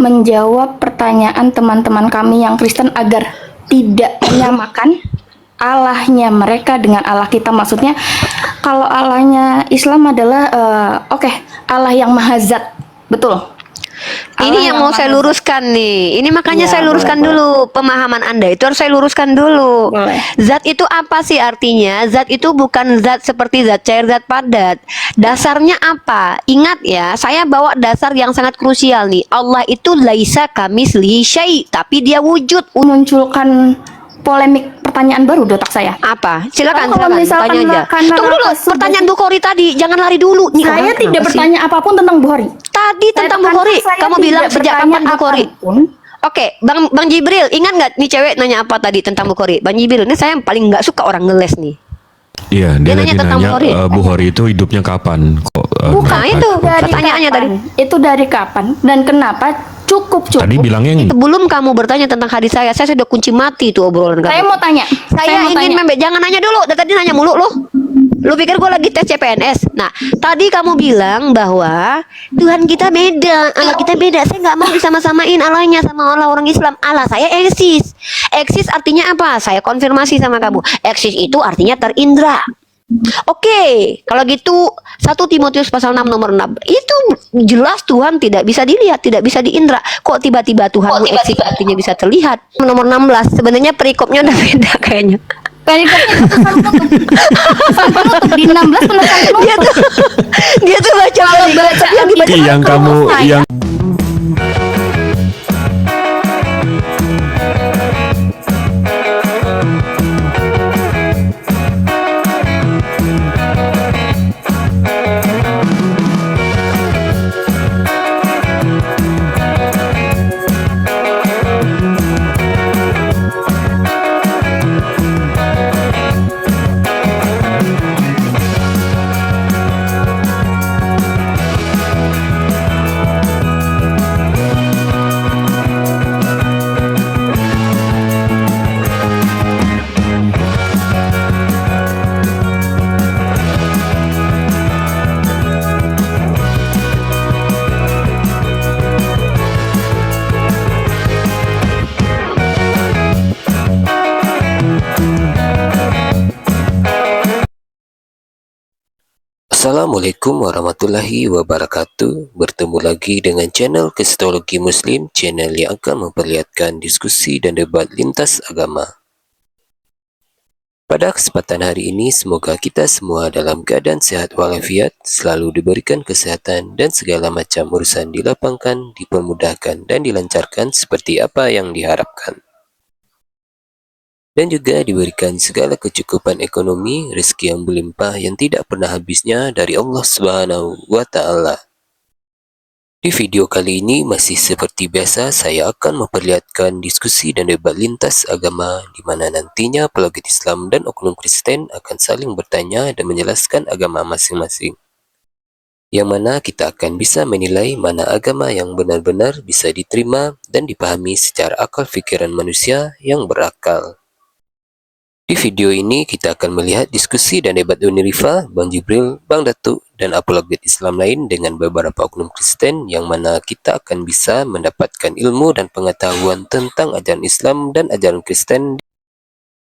menjawab pertanyaan teman-teman kami yang Kristen agar tidak menyamakan Allahnya mereka dengan Allah kita. Maksudnya kalau Allahnya Islam adalah Allah yang Maha Zat, betul. Ini Allah yang mau saya Maha Zat. luruskan nih. Ini makanya Iya, saya luruskan boleh. dulu pemahaman Anda itu harus saya luruskan dulu. Boleh. Zat itu apa sih artinya? Zat itu bukan zat seperti zat cair, zat padat. Dasarnya apa? Ingat ya, saya bawa dasar yang sangat krusial nih. Allah itu laisa kamislihi syai, tapi dia wujud. Munculkan polemik pertanyaan baru di otak saya. Apa? Silakan, Kalau silakan. misalkan Tanya aja. karena Tunggu dulu, rasul pertanyaan Bukhari tadi. Jangan lari dulu. Nih, saya orang tidak kenapa sih? bertanya apapun tentang Bukhari. Tadi tentang Bukhari. Kamu bilang sejak kapan Bukhari? Oke, Bang Jibril, ingat nggak nih cewek nanya apa tadi tentang Bukhari? Bang Jibril, ini saya yang paling nggak suka orang ngeles nih. Iya, dia nanya tadi tentang nanya Bukhari. Bukhari itu hidupnya kapan? Kok Bukan berangkat? itu. dari Pertanyaannya kapan? Itu dari kapan dan kenapa? Cukup. Tadi bilangnya Sebelum kamu bertanya tentang hadis saya sudah kunci mati tuh obrolan Saya kamu. mau tanya. Saya ingin jangan nanya dulu. Dari tadi nanya mulu lu. Lu pikir gue lagi tes CPNS? Nah, tadi kamu bilang bahwa Tuhan kita beda, Allah kita beda. Saya nggak mau disama-samain Allahnya sama Allah orang Islam. Allah saya eksis. Eksis artinya apa? Saya konfirmasi sama kamu. Eksis itu artinya terindra. Oke, kalau gitu 1 Timotius pasal 6 nomor 6 itu jelas Tuhan tidak bisa dilihat, tidak bisa diindra. Kok tiba-tiba Tuhan eksis artinya bisa terlihat? Nomor 16 sebenarnya perikopnya udah beda kayaknya. Perikopnya itu pesan penutup di 16 pesan penutup. Dia tuh baca Kalau baca yang dibaca yang kamu yang Assalamualaikum warahmatullahi wabarakatuh. Bertemu lagi dengan channel Kristologi Muslim, channel yang akan memperlihatkan diskusi dan debat lintas agama. Pada kesempatan hari ini, semoga kita semua dalam keadaan sehat walafiat, selalu diberikan kesehatan dan segala macam urusan dilapangkan, dipermudahkan dan dilancarkan seperti apa yang diharapkan. Dan juga diberikan segala kecukupan ekonomi, rezeki yang berlimpah yang tidak pernah habisnya dari Allah Subhanahu wa Ta'ala. Di video kali ini masih seperti biasa, saya akan memperlihatkan diskusi dan debat lintas agama di mana nantinya apologet Islam dan oknum Kristen akan saling bertanya dan menjelaskan agama masing-masing. Yang mana kita akan bisa menilai mana agama yang benar-benar bisa diterima dan dipahami secara akal fikiran manusia yang berakal. Di video ini kita akan melihat diskusi dan debat Uni Rifa, Bang Jibril, Bang Datuk, dan apologet Islam lain dengan beberapa oknum Kristen yang mana kita akan bisa mendapatkan ilmu dan pengetahuan tentang ajaran Islam dan ajaran Kristen.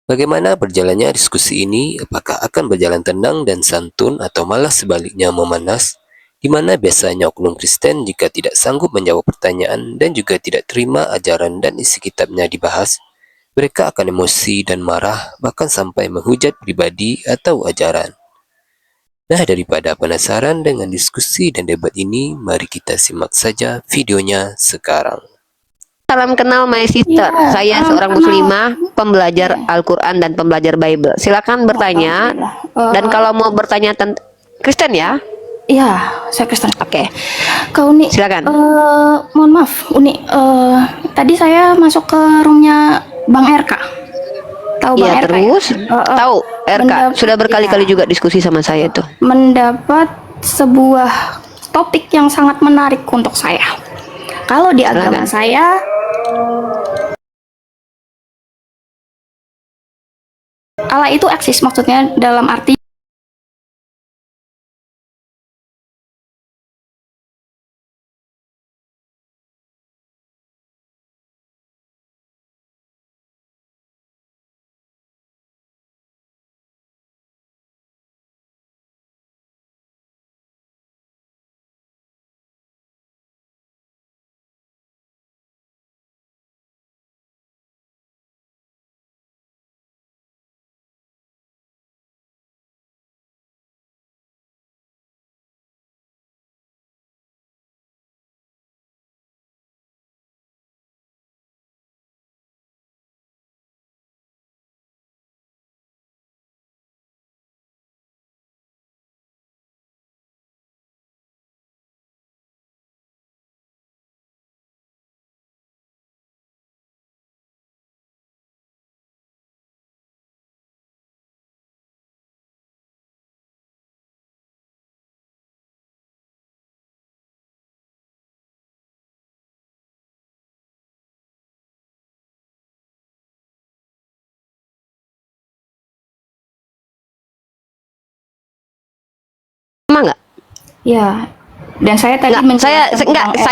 Bagaimana berjalannya diskusi ini? Apakah akan berjalan tenang dan santun atau malah sebaliknya memanas? Di mana biasanya oknum Kristen jika tidak sanggup menjawab pertanyaan dan juga tidak terima ajaran dan isi kitabnya dibahas, mereka akan emosi dan marah, bahkan sampai menghujat pribadi atau ajaran. Nah, daripada penasaran dengan diskusi dan debat ini, mari kita simak saja videonya sekarang. Salam kenal my sister. Ya, Saya seorang muslimah, pembelajar Al-Quran dan pembelajar Bible. Silakan bertanya. Dan kalau mau bertanya tentang Kristen ya? Iya, saya Kristen. Oke. Kau Uni, Silakan. mohon maaf, Uni. Tadi saya masuk ke roomnya Bang RK. Tahu Bang Iya, RK? terus tahu RK sudah berkali-kali iya. juga diskusi sama saya itu. Mendapat sebuah topik yang sangat menarik untuk saya. Kalau di agama Silakan. saya, Allah itu eksis, maksudnya dalam arti nggak? Ya. Dan saya tadi Nggak, saya menjelaskan enggak, tentang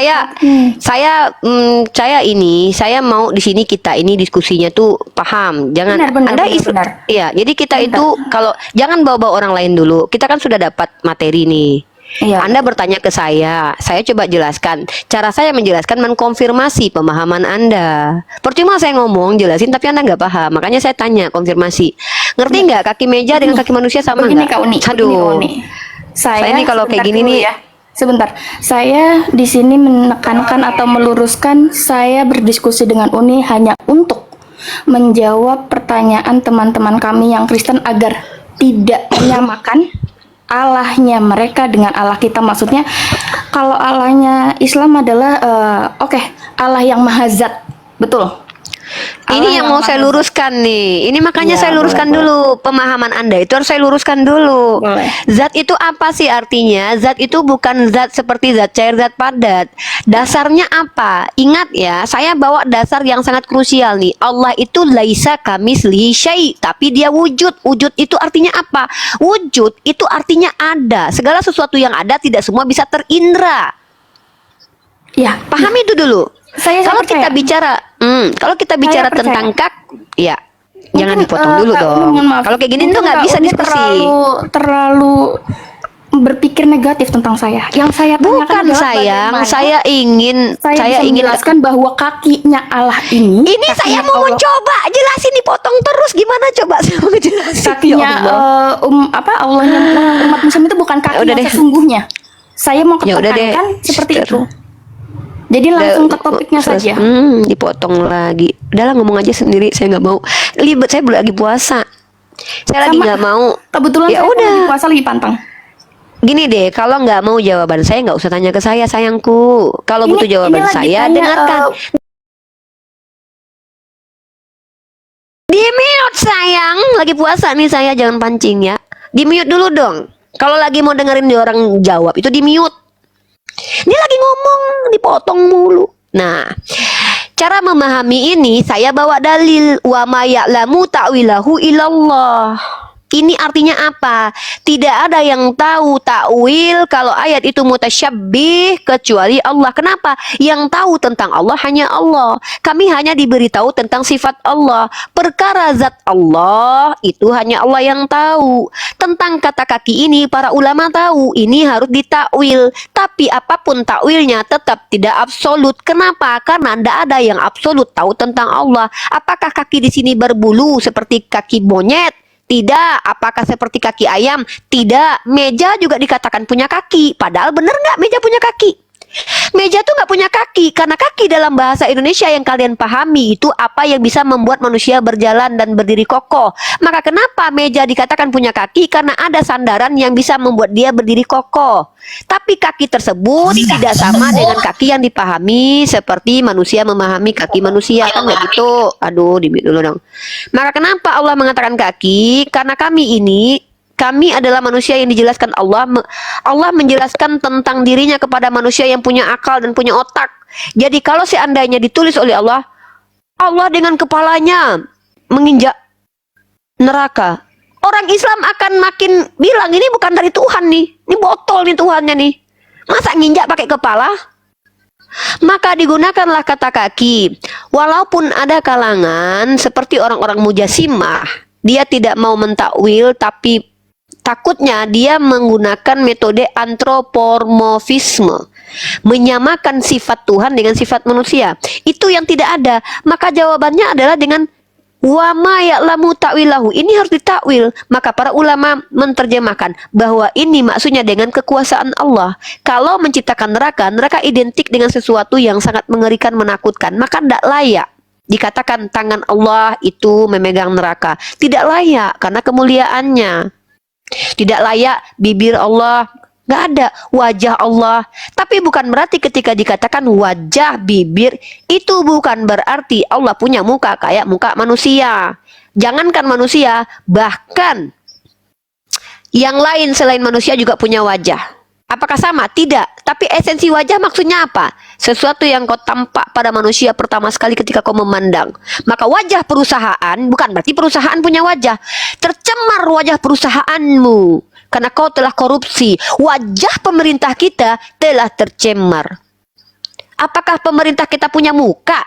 saya mau di sini kita ini diskusinya tuh paham. Jangan Benar, Anda benar. Iya, jadi kita Bentar. itu kalau jangan bawa-bawa orang lain dulu. Kita kan sudah dapat materi nih. Iya. Anda bertanya ke saya coba jelaskan. Cara saya menjelaskan mengkonfirmasi pemahaman Anda. Percuma saya ngomong jelasin tapi Anda nggak paham. Makanya saya tanya konfirmasi. Ngerti nggak kaki meja dengan kaki manusia sama Begini nggak? Kak Uni, begini, Kak Uni. Saya ini kalau kayak sebentar gini dulu nih, ya. Sebentar, saya di sini menekankan atau meluruskan saya berdiskusi dengan Uni hanya untuk menjawab pertanyaan teman-teman kami yang Kristen agar tidak menyamakan Allahnya mereka dengan Allah kita. Maksudnya kalau Allahnya Islam adalah oke, Allah yang Maha Zat, betul. ini Allah yang mau Maha saya Zat. luruskan nih. Ini makanya Iya, saya luruskan boleh, dulu pemahaman Anda itu harus saya luruskan dulu. Boleh. Zat itu apa sih artinya? Zat itu bukan zat seperti zat cair, zat padat. Dasarnya apa? Ingat ya, saya bawa dasar yang sangat krusial nih. Allah itu laisa kamislihi syai, tapi dia wujud. Wujud itu artinya apa? Wujud itu artinya ada. Segala sesuatu yang ada tidak semua bisa terindra. Ya, Pahami itu dulu. Kalau kita percaya. bicara, kalau kita bicara percaya. tentang ya, jangan Mungkin, dipotong dulu Kak Uni, dong. mohon maaf. Kalau kayak gini Mungkin tuh nggak Kak bisa Uni diskusi. terlalu berpikir negatif tentang saya. Yang saya tanyakan Bukan adalah sayang, bagaimana saya ingin, saya bisa ingin. menjelaskan bahwa kakinya Allah ini. Ini saya mau Allah, mencoba jelasin, dipotong terus gimana coba saya mau ngejelasin. kakinya Ya Allah. Allahnya umat Muslim itu bukan kaki Udah yang deh. sesungguhnya. Saya mau Ya udah deh. ketekankan seperti Sister. itu. Jadi langsung ke topiknya saja. Dipotong lagi. Udahlah ngomong aja sendiri, saya nggak mau. Libet, saya lagi puasa. Saya lagi Sama. nggak mau. Kebetulan Ya saya udah. lagi puasa lagi pantang. Gini deh, kalau nggak mau jawaban saya nggak usah tanya ke saya, sayangku. Kalau butuh Ini jawaban lagi saya, tanya, dengarkan. Di mute sayang, lagi puasa nih saya, jangan pancing ya. Di mute dulu dong. Kalau lagi mau dengerin di orang jawab itu di mute. Dia lagi ngomong, dipotong mulu. Nah, cara memahami ini saya bawa dalil wa ma ya'lamu ta'wilahu illallah. Ini artinya apa? Tidak ada yang tahu takwil kalau ayat itu mutasyabbih kecuali Allah. Kenapa? Yang tahu tentang Allah hanya Allah. Kami hanya diberitahu tentang sifat Allah. Perkara zat Allah itu hanya Allah yang tahu. Tentang kata kaki ini para ulama tahu ini harus ditakwil. Tapi apapun takwilnya tetap tidak absolut. Kenapa? Karena tidak ada yang absolut tahu tentang Allah. Apakah kaki di sini berbulu seperti kaki monyet? Tidak. Apakah seperti kaki ayam? Tidak. Meja juga dikatakan punya kaki. Padahal benar nggak meja punya kaki? Meja tuh nggak punya kaki, karena kaki dalam bahasa Indonesia yang kalian pahami itu apa yang bisa membuat manusia berjalan dan berdiri kokoh. Maka kenapa meja dikatakan punya kaki? Karena ada sandaran yang bisa membuat dia berdiri kokoh. Tapi kaki tersebut tidak sama dengan kaki yang dipahami seperti manusia memahami kaki manusia, kan nggak gitu. Aduh, di mute dulu dong. Maka kenapa Allah mengatakan kaki? Karena kami adalah manusia yang dijelaskan Allah. Allah menjelaskan tentang dirinya kepada manusia yang punya akal dan punya otak. Jadi kalau seandainya ditulis oleh Allah, Allah dengan kepalanya menginjak neraka, orang Islam akan makin bilang ini bukan dari Tuhan nih, ini botol nih Tuhannya nih. Masa nginjak pakai kepala? Maka digunakanlah kata kaki. Walaupun ada kalangan seperti orang-orang mujasimah, dia tidak mau mentakwil, tapi takutnya dia menggunakan metode antropomorfisme, menyamakan sifat Tuhan dengan sifat manusia. Itu yang tidak ada. Maka jawabannya adalah dengan wa ma ya'lamu ta'wilahu. Ini harus ditakwil. Maka para ulama menerjemahkan bahwa ini maksudnya dengan kekuasaan Allah. Kalau menciptakan neraka, neraka identik dengan sesuatu yang sangat mengerikan, menakutkan. Maka tidak layak dikatakan tangan Allah itu memegang neraka. Tidak layak karena kemuliaannya. Tidak layak bibir Allah, nggak ada wajah Allah. Tapi bukan berarti ketika dikatakan wajah, bibir, itu bukan berarti Allah punya muka kayak muka manusia. Jangankan manusia, bahkan yang lain selain manusia juga punya wajah. Apakah sama? Tidak. Tapi esensi wajah maksudnya apa? Sesuatu yang kau tampak pada manusia pertama sekali ketika kau memandang. Maka wajah perusahaan bukan berarti perusahaan punya wajah. Tercemar wajah perusahaanmu karena kau telah korupsi. Wajah pemerintah kita telah tercemar. Apakah pemerintah kita punya muka?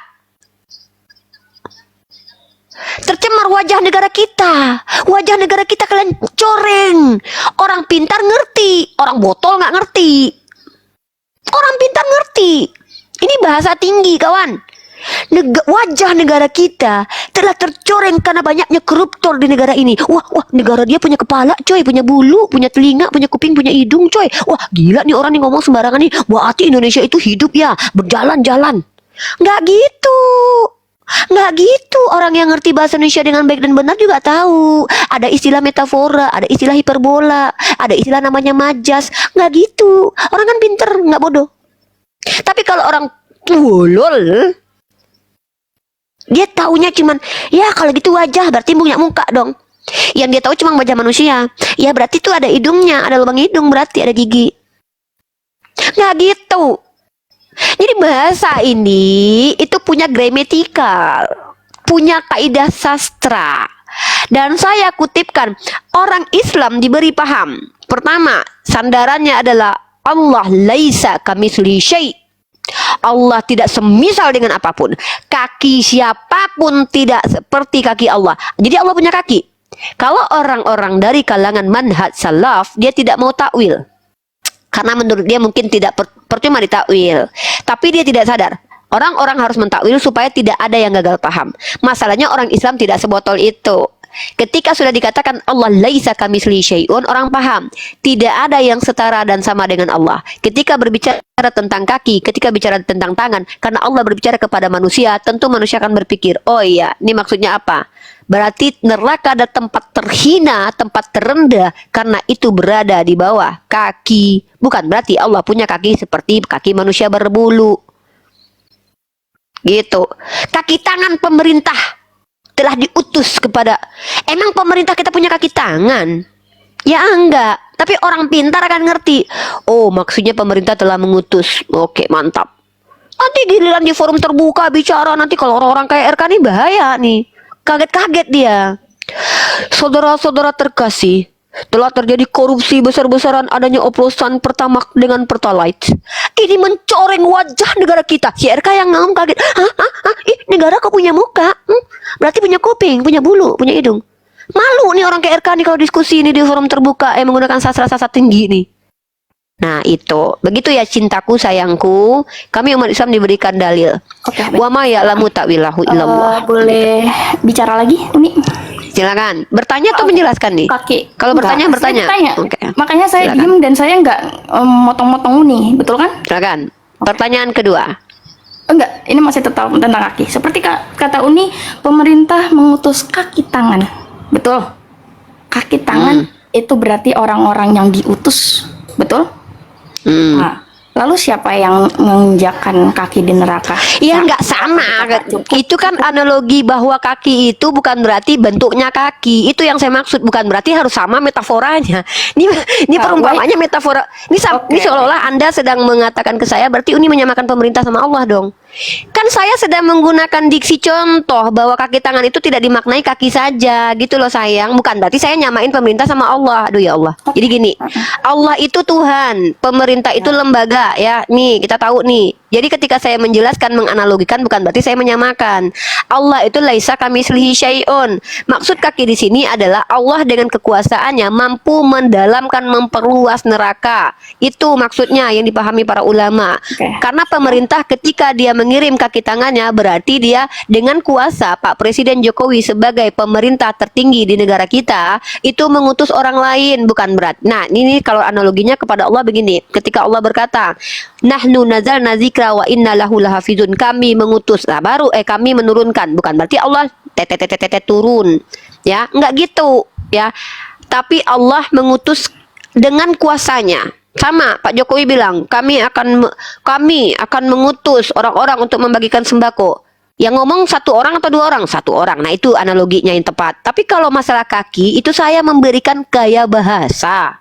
Tercemar wajah negara kita. Wajah negara kita kalian coreng. Orang pintar ngerti, orang botol nggak ngerti. Orang pintar ngerti. Ini bahasa tinggi, kawan. Wajah negara kita telah tercoreng karena banyaknya koruptor di negara ini. Wah, negara dia punya kepala, coy, punya bulu, punya telinga, punya kuping, punya hidung, coy. Wah, gila nih orang nih ngomong sembarangan nih. Berarti Indonesia itu hidup ya, berjalan-jalan. Nggak gitu. Nggak gitu. Orang yang ngerti bahasa Indonesia dengan baik dan benar juga tahu. Ada istilah metafora, ada istilah hiperbola, ada istilah namanya majas. Nggak gitu. Orang kan pinter, nggak bodoh. Tapi kalau orang tolol, dia taunya cuman, ya kalau gitu wajah berarti punya muka dong. Yang dia tahu cuma wajah manusia. Ya berarti tuh ada hidungnya, ada lubang hidung, berarti ada gigi. Nggak gitu. Jadi bahasa ini itu punya gramatikal, punya kaidah sastra. Dan saya kutipkan, orang Islam diberi paham. Pertama, sandarannya adalah Allah laisa kamitslihi syai'. Allah tidak semisal dengan apapun. Kaki siapapun tidak seperti kaki Allah. Jadi Allah punya kaki. Kalau orang-orang dari kalangan manhaj salaf, dia tidak mau takwil. Karena menurut dia mungkin tidak percuma ditakwil. Tapi dia tidak sadar. Orang-orang harus mentakwil supaya tidak ada yang gagal paham. Masalahnya orang Islam tidak sebotol itu. Ketika sudah dikatakan Allah laisa kamitslihi syai'un, orang paham tidak ada yang setara dan sama dengan Allah. Ketika berbicara tentang kaki, ketika bicara tentang tangan, karena Allah berbicara kepada manusia, tentu manusia akan berpikir, oh iya, ini maksudnya apa? Berarti neraka ada tempat terhina, tempat terendah, karena itu berada di bawah kaki. Bukan berarti Allah punya kaki seperti kaki manusia berbulu. Gitu. Kaki tangan pemerintah telah diutus kepada, emang pemerintah kita punya kaki tangan? Ya enggak, tapi orang pintar akan ngerti. Oh, maksudnya pemerintah telah mengutus. Oke, mantap. Nanti giliran di forum terbuka bicara, nanti kalau orang-orang kayak RK nih bahaya nih. Kaget-kaget dia. Saudara-saudara terkasih, telah terjadi korupsi besar-besaran, adanya oplosan Pertamax dengan Pertalite. Ini mencoreng wajah negara kita. Si RK yang ngomong kaget. Ih, negara kok punya muka? Berarti punya kuping, punya bulu, punya hidung. Malu nih orang kayak RK nih kalau diskusi ini di forum terbuka menggunakan sastra-sastra tinggi nih. Nah itu, begitu ya cintaku sayangku. Kami umat Islam diberikan dalil. Oke, Wa ma ya'lamu ta'wilahu illallah. Boleh bicara lagi, Umi? Silakan. Bertanya atau menjelaskan nih? Kaki. Kalau bertanya, Enggak, bertanya. saya bertanya. Oke. Makanya saya Silakan. diem dan saya nggak motong-motong Uni, betul kan? Silakan. Pertanyaan kedua. Enggak, ini masih tetap tentang kaki. Seperti kata Uni, pemerintah mengutus kaki tangan. Betul. Kaki tangan itu berarti orang-orang yang diutus. Betul? Nah, lalu siapa yang menginjakkan kaki di neraka? Ya nggak sama. Itu kan analogi bahwa kaki itu bukan berarti bentuknya kaki. Itu yang saya maksud, bukan berarti harus sama metaforanya. Ini perumpamaannya metafora. Ini seolah-olah Anda sedang mengatakan ke saya berarti Uni menyamakan pemerintah sama Allah dong. Kan saya sedang menggunakan diksi contoh bahwa kaki tangan itu tidak dimaknai kaki saja gitu loh sayang. Bukan berarti saya nyamain pemerintah sama Allah. Aduh ya Allah. Jadi gini, Allah itu Tuhan, pemerintah itu lembaga ya. Nih kita tahu nih. Jadi ketika saya menjelaskan, menganalogikan, bukan berarti saya menyamakan. Allah itu laisa kamitslihi syai'un. Maksud kaki di sini adalah Allah dengan kekuasaannya mampu mendalamkan, memperluas neraka. Itu maksudnya yang dipahami para ulama. Karena pemerintah ketika dia mengirim kaki tangannya, berarti dia dengan kuasa Pak Presiden Jokowi sebagai pemerintah tertinggi di negara kita itu mengutus orang lain, bukan berat. Nah ini kalau analoginya kepada Allah begini. Ketika Allah berkata, nahnu nazalna dzikra wa inna lahu lahafizun, kami mengutus, nah baru kami menurunkan, bukan berarti Allah turun ya, enggak gitu ya, tapi Allah mengutus dengan kuasanya. Sama Pak Jokowi bilang kami akan mengutus orang-orang untuk membagikan sembako. Yang ngomong satu orang atau dua orang? Satu orang. Nah itu analoginya yang tepat. Tapi kalau masalah kaki itu saya memberikan gaya bahasa.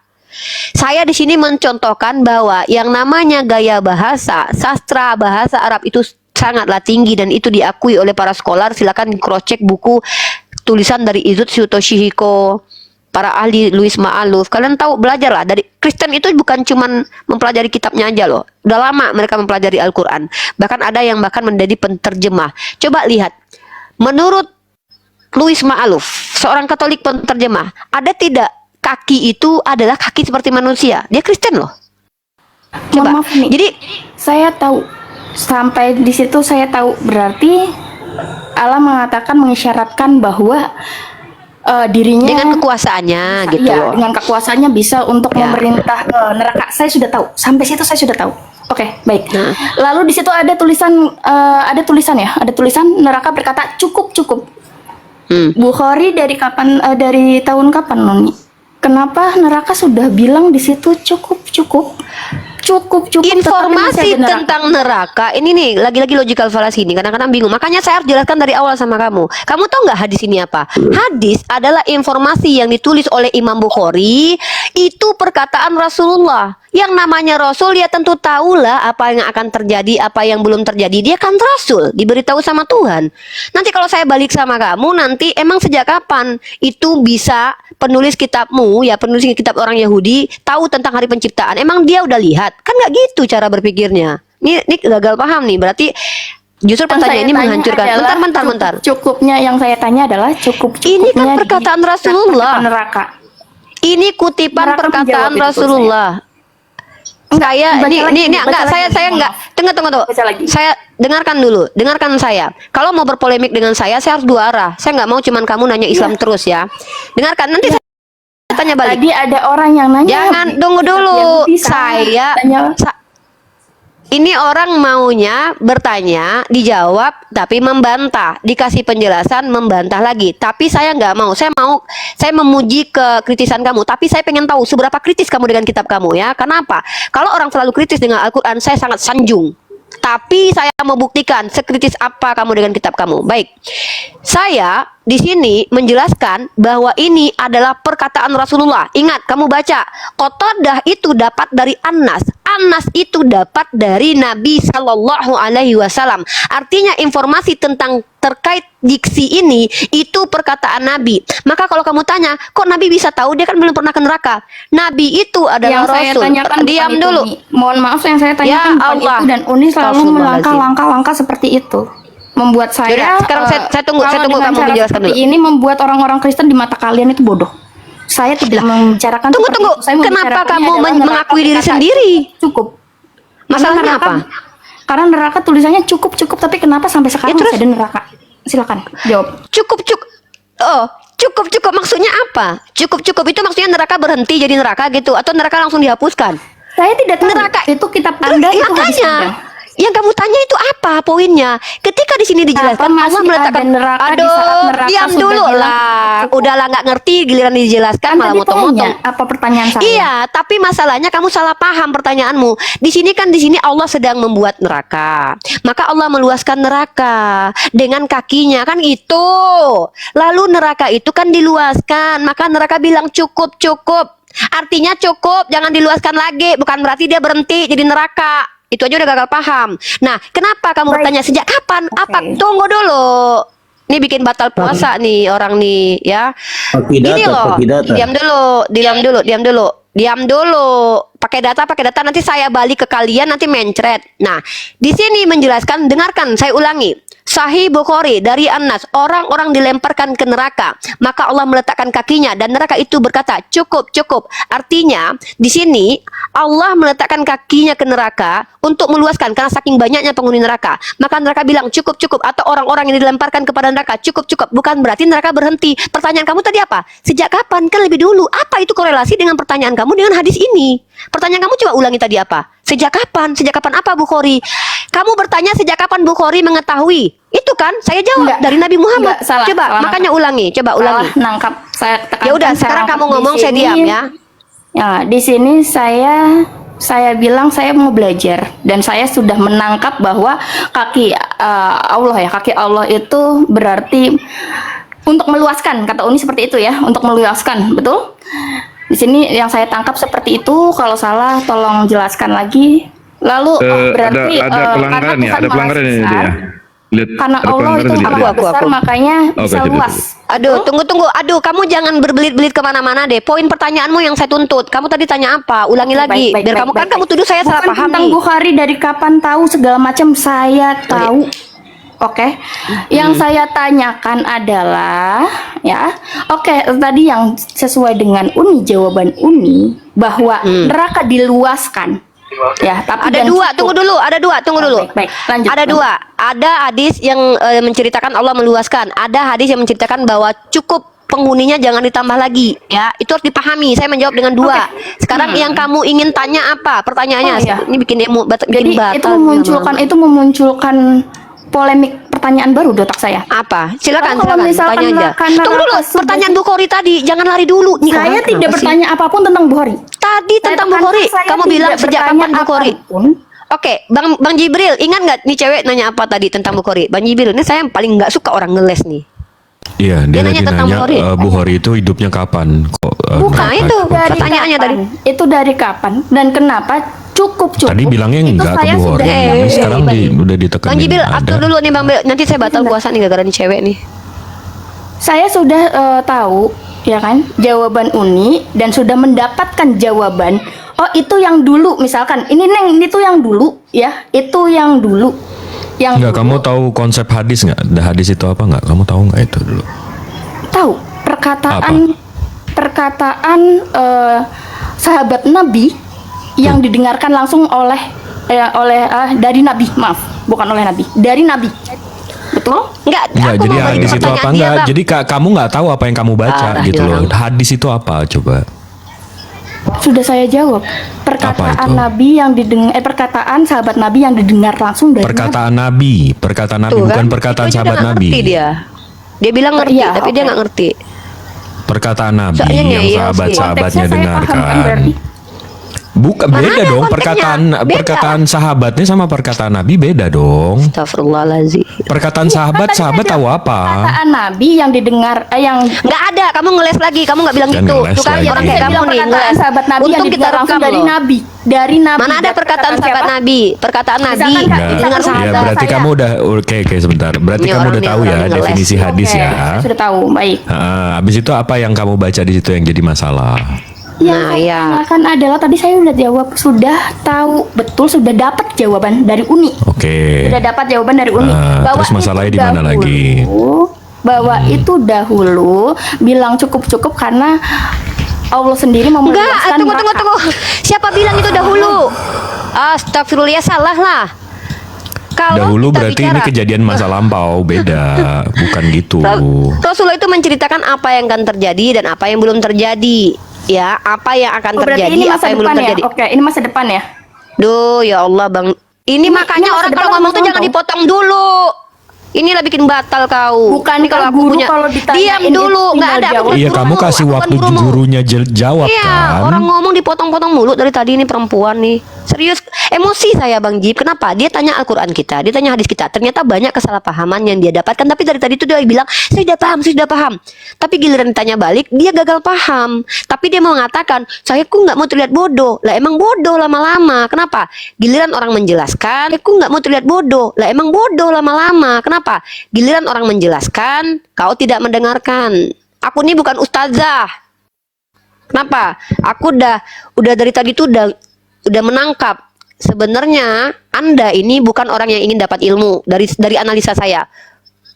Saya di sini mencontohkan bahwa yang namanya gaya bahasa, sastra bahasa Arab itu sangatlah tinggi dan itu diakui oleh para scholar. Silakan cross check buku tulisan dari Izut Sutoshihiko, para ahli Louis Ma'aluf, kalian tahu, belajarlah dari Kristen itu bukan cuman mempelajari kitabnya aja loh. Udah lama mereka mempelajari Al-Qur'an. Bahkan ada yang bahkan menjadi penterjemah. Coba lihat. Menurut Louis Ma'aluf, seorang Katolik penterjemah, ada tidak kaki itu adalah kaki seperti manusia? Dia Kristen loh. Coba. Mohon maaf nih. Jadi Saya tahu, sampai di situ saya tahu, berarti Allah mengatakan, mengisyaratkan bahwa dirinya dengan kekuasaannya gitu iya, loh. dengan kekuasaannya bisa untuk Ya. memerintah neraka. Saya sudah tahu, sampai situ saya sudah tahu. Oke, baik. Nah. Lalu di situ ada tulisan, ada tulisan neraka berkata cukup cukup. Bukhari dari kapan, dari tahun kapan Noni? Kenapa neraka sudah bilang di situ cukup cukup? Cukup cukup, Informasi tentang neraka ini nih lagi-lagi logical fallacy ini, kadang-kadang bingung, makanya saya harus jelaskan dari awal sama kamu. Kamu tahu nggak hadis ini apa? Hadis adalah informasi yang ditulis oleh Imam Bukhari, itu perkataan Rasulullah. Yang namanya Rasul, ya tentu tahulah apa yang akan terjadi, apa yang belum terjadi. Dia kan Rasul, diberitahu sama Tuhan. Nanti kalau saya balik sama kamu, nanti emang sejak kapan itu bisa penulis kitabmu, ya penulis kitab orang Yahudi, tahu tentang hari penciptaan? Emang dia udah lihat? Kan nggak gitu cara berpikirnya. Ini gagal paham nih, berarti justru pertanyaan ini menghancurkan. Bentar. Cukupnya yang saya tanya adalah cukup-cukupnya. Ini kan perkataan Rasulullah. Neraka. Ini kutipan Neraka perkataan menjawab itu, Rasulullah. Saya enggak. Tunggu. Baca lagi. Saya dengarkan saya. Kalau mau berpolemik dengan saya harus dua arah. Saya nggak mau cuman kamu nanya Islam terus ya. Dengarkan, nanti saya tanya balik. Tadi ada orang yang nanya. Jangan, tunggu dulu. Tanya. Ini orang maunya bertanya, dijawab, tapi membantah, dikasih penjelasan, membantah lagi. Tapi saya nggak mau. Saya memuji kekritisan kamu. Tapi saya pengen tahu seberapa kritis kamu dengan kitab kamu ya. Kenapa? Kalau orang terlalu kritis dengan Al-Quran, saya sangat sanjung. Tapi saya mau buktikan sekritis apa kamu dengan kitab kamu. Baik, saya di sini menjelaskan bahwa ini adalah perkataan Rasulullah. Ingat, kamu baca, Qatadah itu dapat dari Anas. Anas itu dapat dari Nabi Shallallahu Alaihi Wasallam. Artinya informasi tentang terkait diksi ini itu perkataan Nabi. Maka kalau kamu tanya, kok Nabi bisa tahu? Dia kan belum pernah ke neraka. Nabi itu adalah Rasul. Diam dulu. Mohon maaf, yang saya tanyakan Ya bukan Allah. itu, dan Uni selalu melangkah langkah seperti itu. Membuat saya Yaudah, sekarang saya tunggu kalau kamu dengan cara menjelaskan seperti dulu. ini membuat orang-orang Kristen di mata kalian itu bodoh. Saya tidak membicarakan Tunggu. seperti itu. Saya Kenapa membicarakannya kamu adalah neraka mengakui diri berkata, sendiri? Cukup. Masalahnya Karena neraka- apa? Karena neraka tulisannya cukup, tapi kenapa sampai sekarang terus? masih ada neraka? Silakan jawab. Cukup. Oh, cukup maksudnya apa? Cukup itu maksudnya neraka berhenti jadi neraka gitu, atau neraka langsung dihapuskan? Saya tidak tahu. Neraka Itu kitab Anda, itu hadis Anda. makanya yang kamu tanya itu apa poinnya? Ketika di sini dijelaskan Kenapa Allah masih meletakkan, ada neraka di saat neraka diam sudah dulu bilang lah. cukup? Udahlah, nggak ngerti, giliran dijelaskan malah Tadi motong-motong. tanya, apa pertanyaan saya? Iya, tapi masalahnya kamu salah paham pertanyaanmu. Di sini Allah sedang membuat neraka. Maka Allah meluaskan neraka dengan kakinya kan itu. Lalu neraka itu kan diluaskan. Maka neraka bilang cukup. Artinya cukup, jangan diluaskan lagi. Bukan berarti dia berhenti jadi neraka. Itu aja udah gagal paham. Nah, kenapa kamu Baik. bertanya sejak kapan? Oke. Apa? Tunggu dulu. Ini bikin batal puasa nih orang nih ya. Ini loh. Diam dulu. Pakai data nanti saya balik ke kalian, nanti mencret. Nah, di sini menjelaskan, dengarkan saya ulangi. Sahih Bukhari dari Anas, orang-orang dilemparkan ke neraka, maka Allah meletakkan kakinya dan neraka itu berkata, cukup. Artinya, di sini Allah meletakkan kakinya ke neraka untuk meluaskan karena saking banyaknya penghuni neraka. Maka neraka bilang cukup atau orang-orang yang dilemparkan kepada neraka cukup. Bukan berarti neraka berhenti. Pertanyaan kamu tadi apa? Sejak kapan? Kan lebih dulu. Apa itu korelasi dengan pertanyaan kamu dengan hadis ini? Pertanyaan kamu coba ulangi tadi apa? Sejak kapan? Sejak kapan apa Bukhari? Kamu bertanya sejak kapan Bukhari mengetahui? Itu kan saya jawab Enggak. dari Nabi Muhammad. Enggak, salah, coba salah makanya ulangi, coba ulangi. Salah nangkap. Saya tekankan. Ya udah, sekarang kamu ngomong saya diam ya. Ya, di sini saya bilang saya mau belajar dan saya sudah menangkap bahwa kaki kaki Allah itu berarti untuk meluaskan, kata Uni seperti itu ya, untuk meluaskan, betul? Di sini yang saya tangkap seperti itu. Kalau salah tolong jelaskan lagi. Lalu berarti ada pelanggaran ya, ada pelanggaran ini dia. Lihat Karena ada Allah pelanggaran itu tadi, maha lihat. besar, makanya Oke, bisa tidak, luas. Aduh, tunggu. Aduh, kamu jangan berbelit-belit kemana-mana deh. Poin pertanyaanmu yang saya tuntut. Kamu tadi tanya apa? Ulangi Oke, lagi. Biar kamu kan kamu tuduh saya salah Bukan paham tentang nih. Bukhari dari kapan tahu segala macam saya tahu. Oke. Yang saya tanyakan adalah ya. Oke, tadi yang sesuai dengan Uni, jawaban Uni bahwa neraka diluaskan. Ya, tapi Ada jangan dua, cukup. tunggu dulu. Ada dua, tunggu dulu. Baik, lanjut. Ada dua. Ada hadis yang menceritakan Allah meluaskan. Ada hadis yang menceritakan bahwa cukup penghuninya jangan ditambah lagi. Ya, itu harus dipahami. Saya menjawab dengan dua. Sekarang yang kamu ingin tanya apa? Pertanyaannya. Oh, iya. Ini bikin Jadi itu memunculkan polemik pertanyaan baru di otak saya. apa? Silakan, Kalau misalkan tanya aja. karena Tunggu dulu, sudah- pertanyaan Bukhari tadi, jangan lari dulu. Nih, Saya orang tidak kenapa sih? bertanya apapun tentang Bukhari. Tadi tentang Bukhari, kamu bilang sejak kapan Bukhari? Oke, Bang Jibril, ingat nggak nih cewek nanya apa tadi tentang Bukhari? Bang Jibril, ini saya yang paling nggak suka orang ngeles nih. Iya, dia nanya tadi tentang nanya Bukhari. Bukhari itu hidupnya kapan? Kok Bukan, Nah, itu dari pertanyaannya kapan? tadi. Itu dari kapan dan kenapa cukup? tadi bilangnya Itu enggak ke saya Bukhari. sudah- Ini sekarang udah ditekenin. Bang Jibril, ada. atur dulu nih Bang Bel. Nanti saya batal puasa nih gara-gara nih cewek nih. Saya sudah tahu ya kan jawaban Uni dan sudah mendapatkan jawaban. Oh, itu yang dulu misalkan. Ini Neng, itu yang dulu ya. Itu yang dulu. Yang Enggak, dulu. kamu tahu konsep hadis nggak? Hadis itu apa nggak? Kamu tahu nggak itu dulu? Tahu perkataan sahabat Nabi yang didengarkan langsung oleh dari Nabi, maaf, bukan oleh Nabi, dari Nabi. Betul? Enggak, Enggak, aku jadi mau balik hadis itu pertanyaan apa dia, enggak? Bang. Jadi kamu nggak tahu apa yang kamu baca Ah, gitu dia loh. orang. Hadis itu apa? Coba. Sudah saya jawab. Perkataan itu? Nabi yang didengar, perkataan sahabat Nabi yang didengar langsung dari Nabi. Perkataan Nabi, Tuh, bukan kan? perkataan Itu aja sahabat nggak Nabi. ngerti dia bilang ngerti, Iya, tapi dia oke. nggak ngerti. Perkataan Nabi Soalnya yang ngeyel sih. sahabat-sahabatnya Konteksnya saya paham kan dengarkan. berarti. Bukan, Mana beda ada dong. konteksnya? Beda. Perkataan sahabatnya sama perkataan Nabi beda dong. Astagfirullahaladzim. Perkataan sahabat tahu apa? Perkataan Nabi yang didengar yang Nggak ada, kamu ngeles lagi, kamu nggak bilang Kan gitu. ngeles Tuh kan lagi. orang Saya kayak kamu bilang nih perkataan ngeles. sahabat Nabi yang Untung kita didengar langsung rekam dari loh. Nabi. Dari Nabi. Mana ada Dan perkataan sahabat siapa? Nabi? Perkataan Nabi Misalkan Kak, Enggak. didengar misalkan Ya, sahabat. berarti saya. kamu udah oke sebentar. Berarti Ini kamu orang udah nih, tahu ya orang ngeles. definisi hadis Oke, ya. saya sudah tahu, baik. Habis itu apa yang kamu baca di situ yang jadi masalah? Yang Nah, saya ya. tanyakan adalah tadi saya sudah jawab, sudah tahu betul, sudah dapat jawaban dari Uni. Oke. Sudah dapat jawaban dari Uni. Terus masalahnya di mana lagi? Bahwa itu dahulu bilang cukup-cukup karena Allah sendiri mau Enggak, meluaskan tunggu. neraka. Siapa bilang itu dahulu? Astagfirullah, ya salah lah. Kalau Dahulu kita berarti ini bicara- kejadian masa lampau, beda, bukan gitu. Rasulullah itu menceritakan apa yang akan terjadi dan apa yang belum terjadi. Ya, apa yang akan Oh, berarti terjadi, ini apa masa yang belum depan ya? terjadi. Oke, ini masa depan ya. Duh, ya Allah, Bang. Ini makanya masa orang depan kalau ngomong tuh langsung jangan tahu. dipotong dulu. Inilah bikin batal kau. Bukan Ini kalau aku guru punya- kalau ditanyain diam dulu, itu nggak tinggal ada. Aku jawab. bukan Iya, kamu gurumu, kasih aku waktu bukan gurumu. gurunya jawab Iya, kan? orang ngomong dipotong-potong mulu dari tadi ini perempuan nih. Serius, emosi saya Bang Jib. Kenapa? Dia tanya Al-Quran kita, dia tanya hadis kita. Ternyata banyak kesalahpahaman yang dia dapatkan. Tapi dari tadi itu dia bilang, saya sudah paham. Tapi giliran ditanya balik, dia gagal paham. Tapi dia mau mengatakan, saya nggak mau terlihat bodoh. Lah emang bodoh lama-lama. Kenapa? Giliran orang menjelaskan, saya nggak mau terlihat bodoh. Lah emang bodoh lama-lama. Kenapa? Giliran orang menjelaskan, kau tidak mendengarkan. Aku ini bukan ustazah. Kenapa? Aku udah dari tadi tuh udah menangkap. Sebenarnya Anda ini bukan orang yang ingin dapat ilmu dari analisa saya.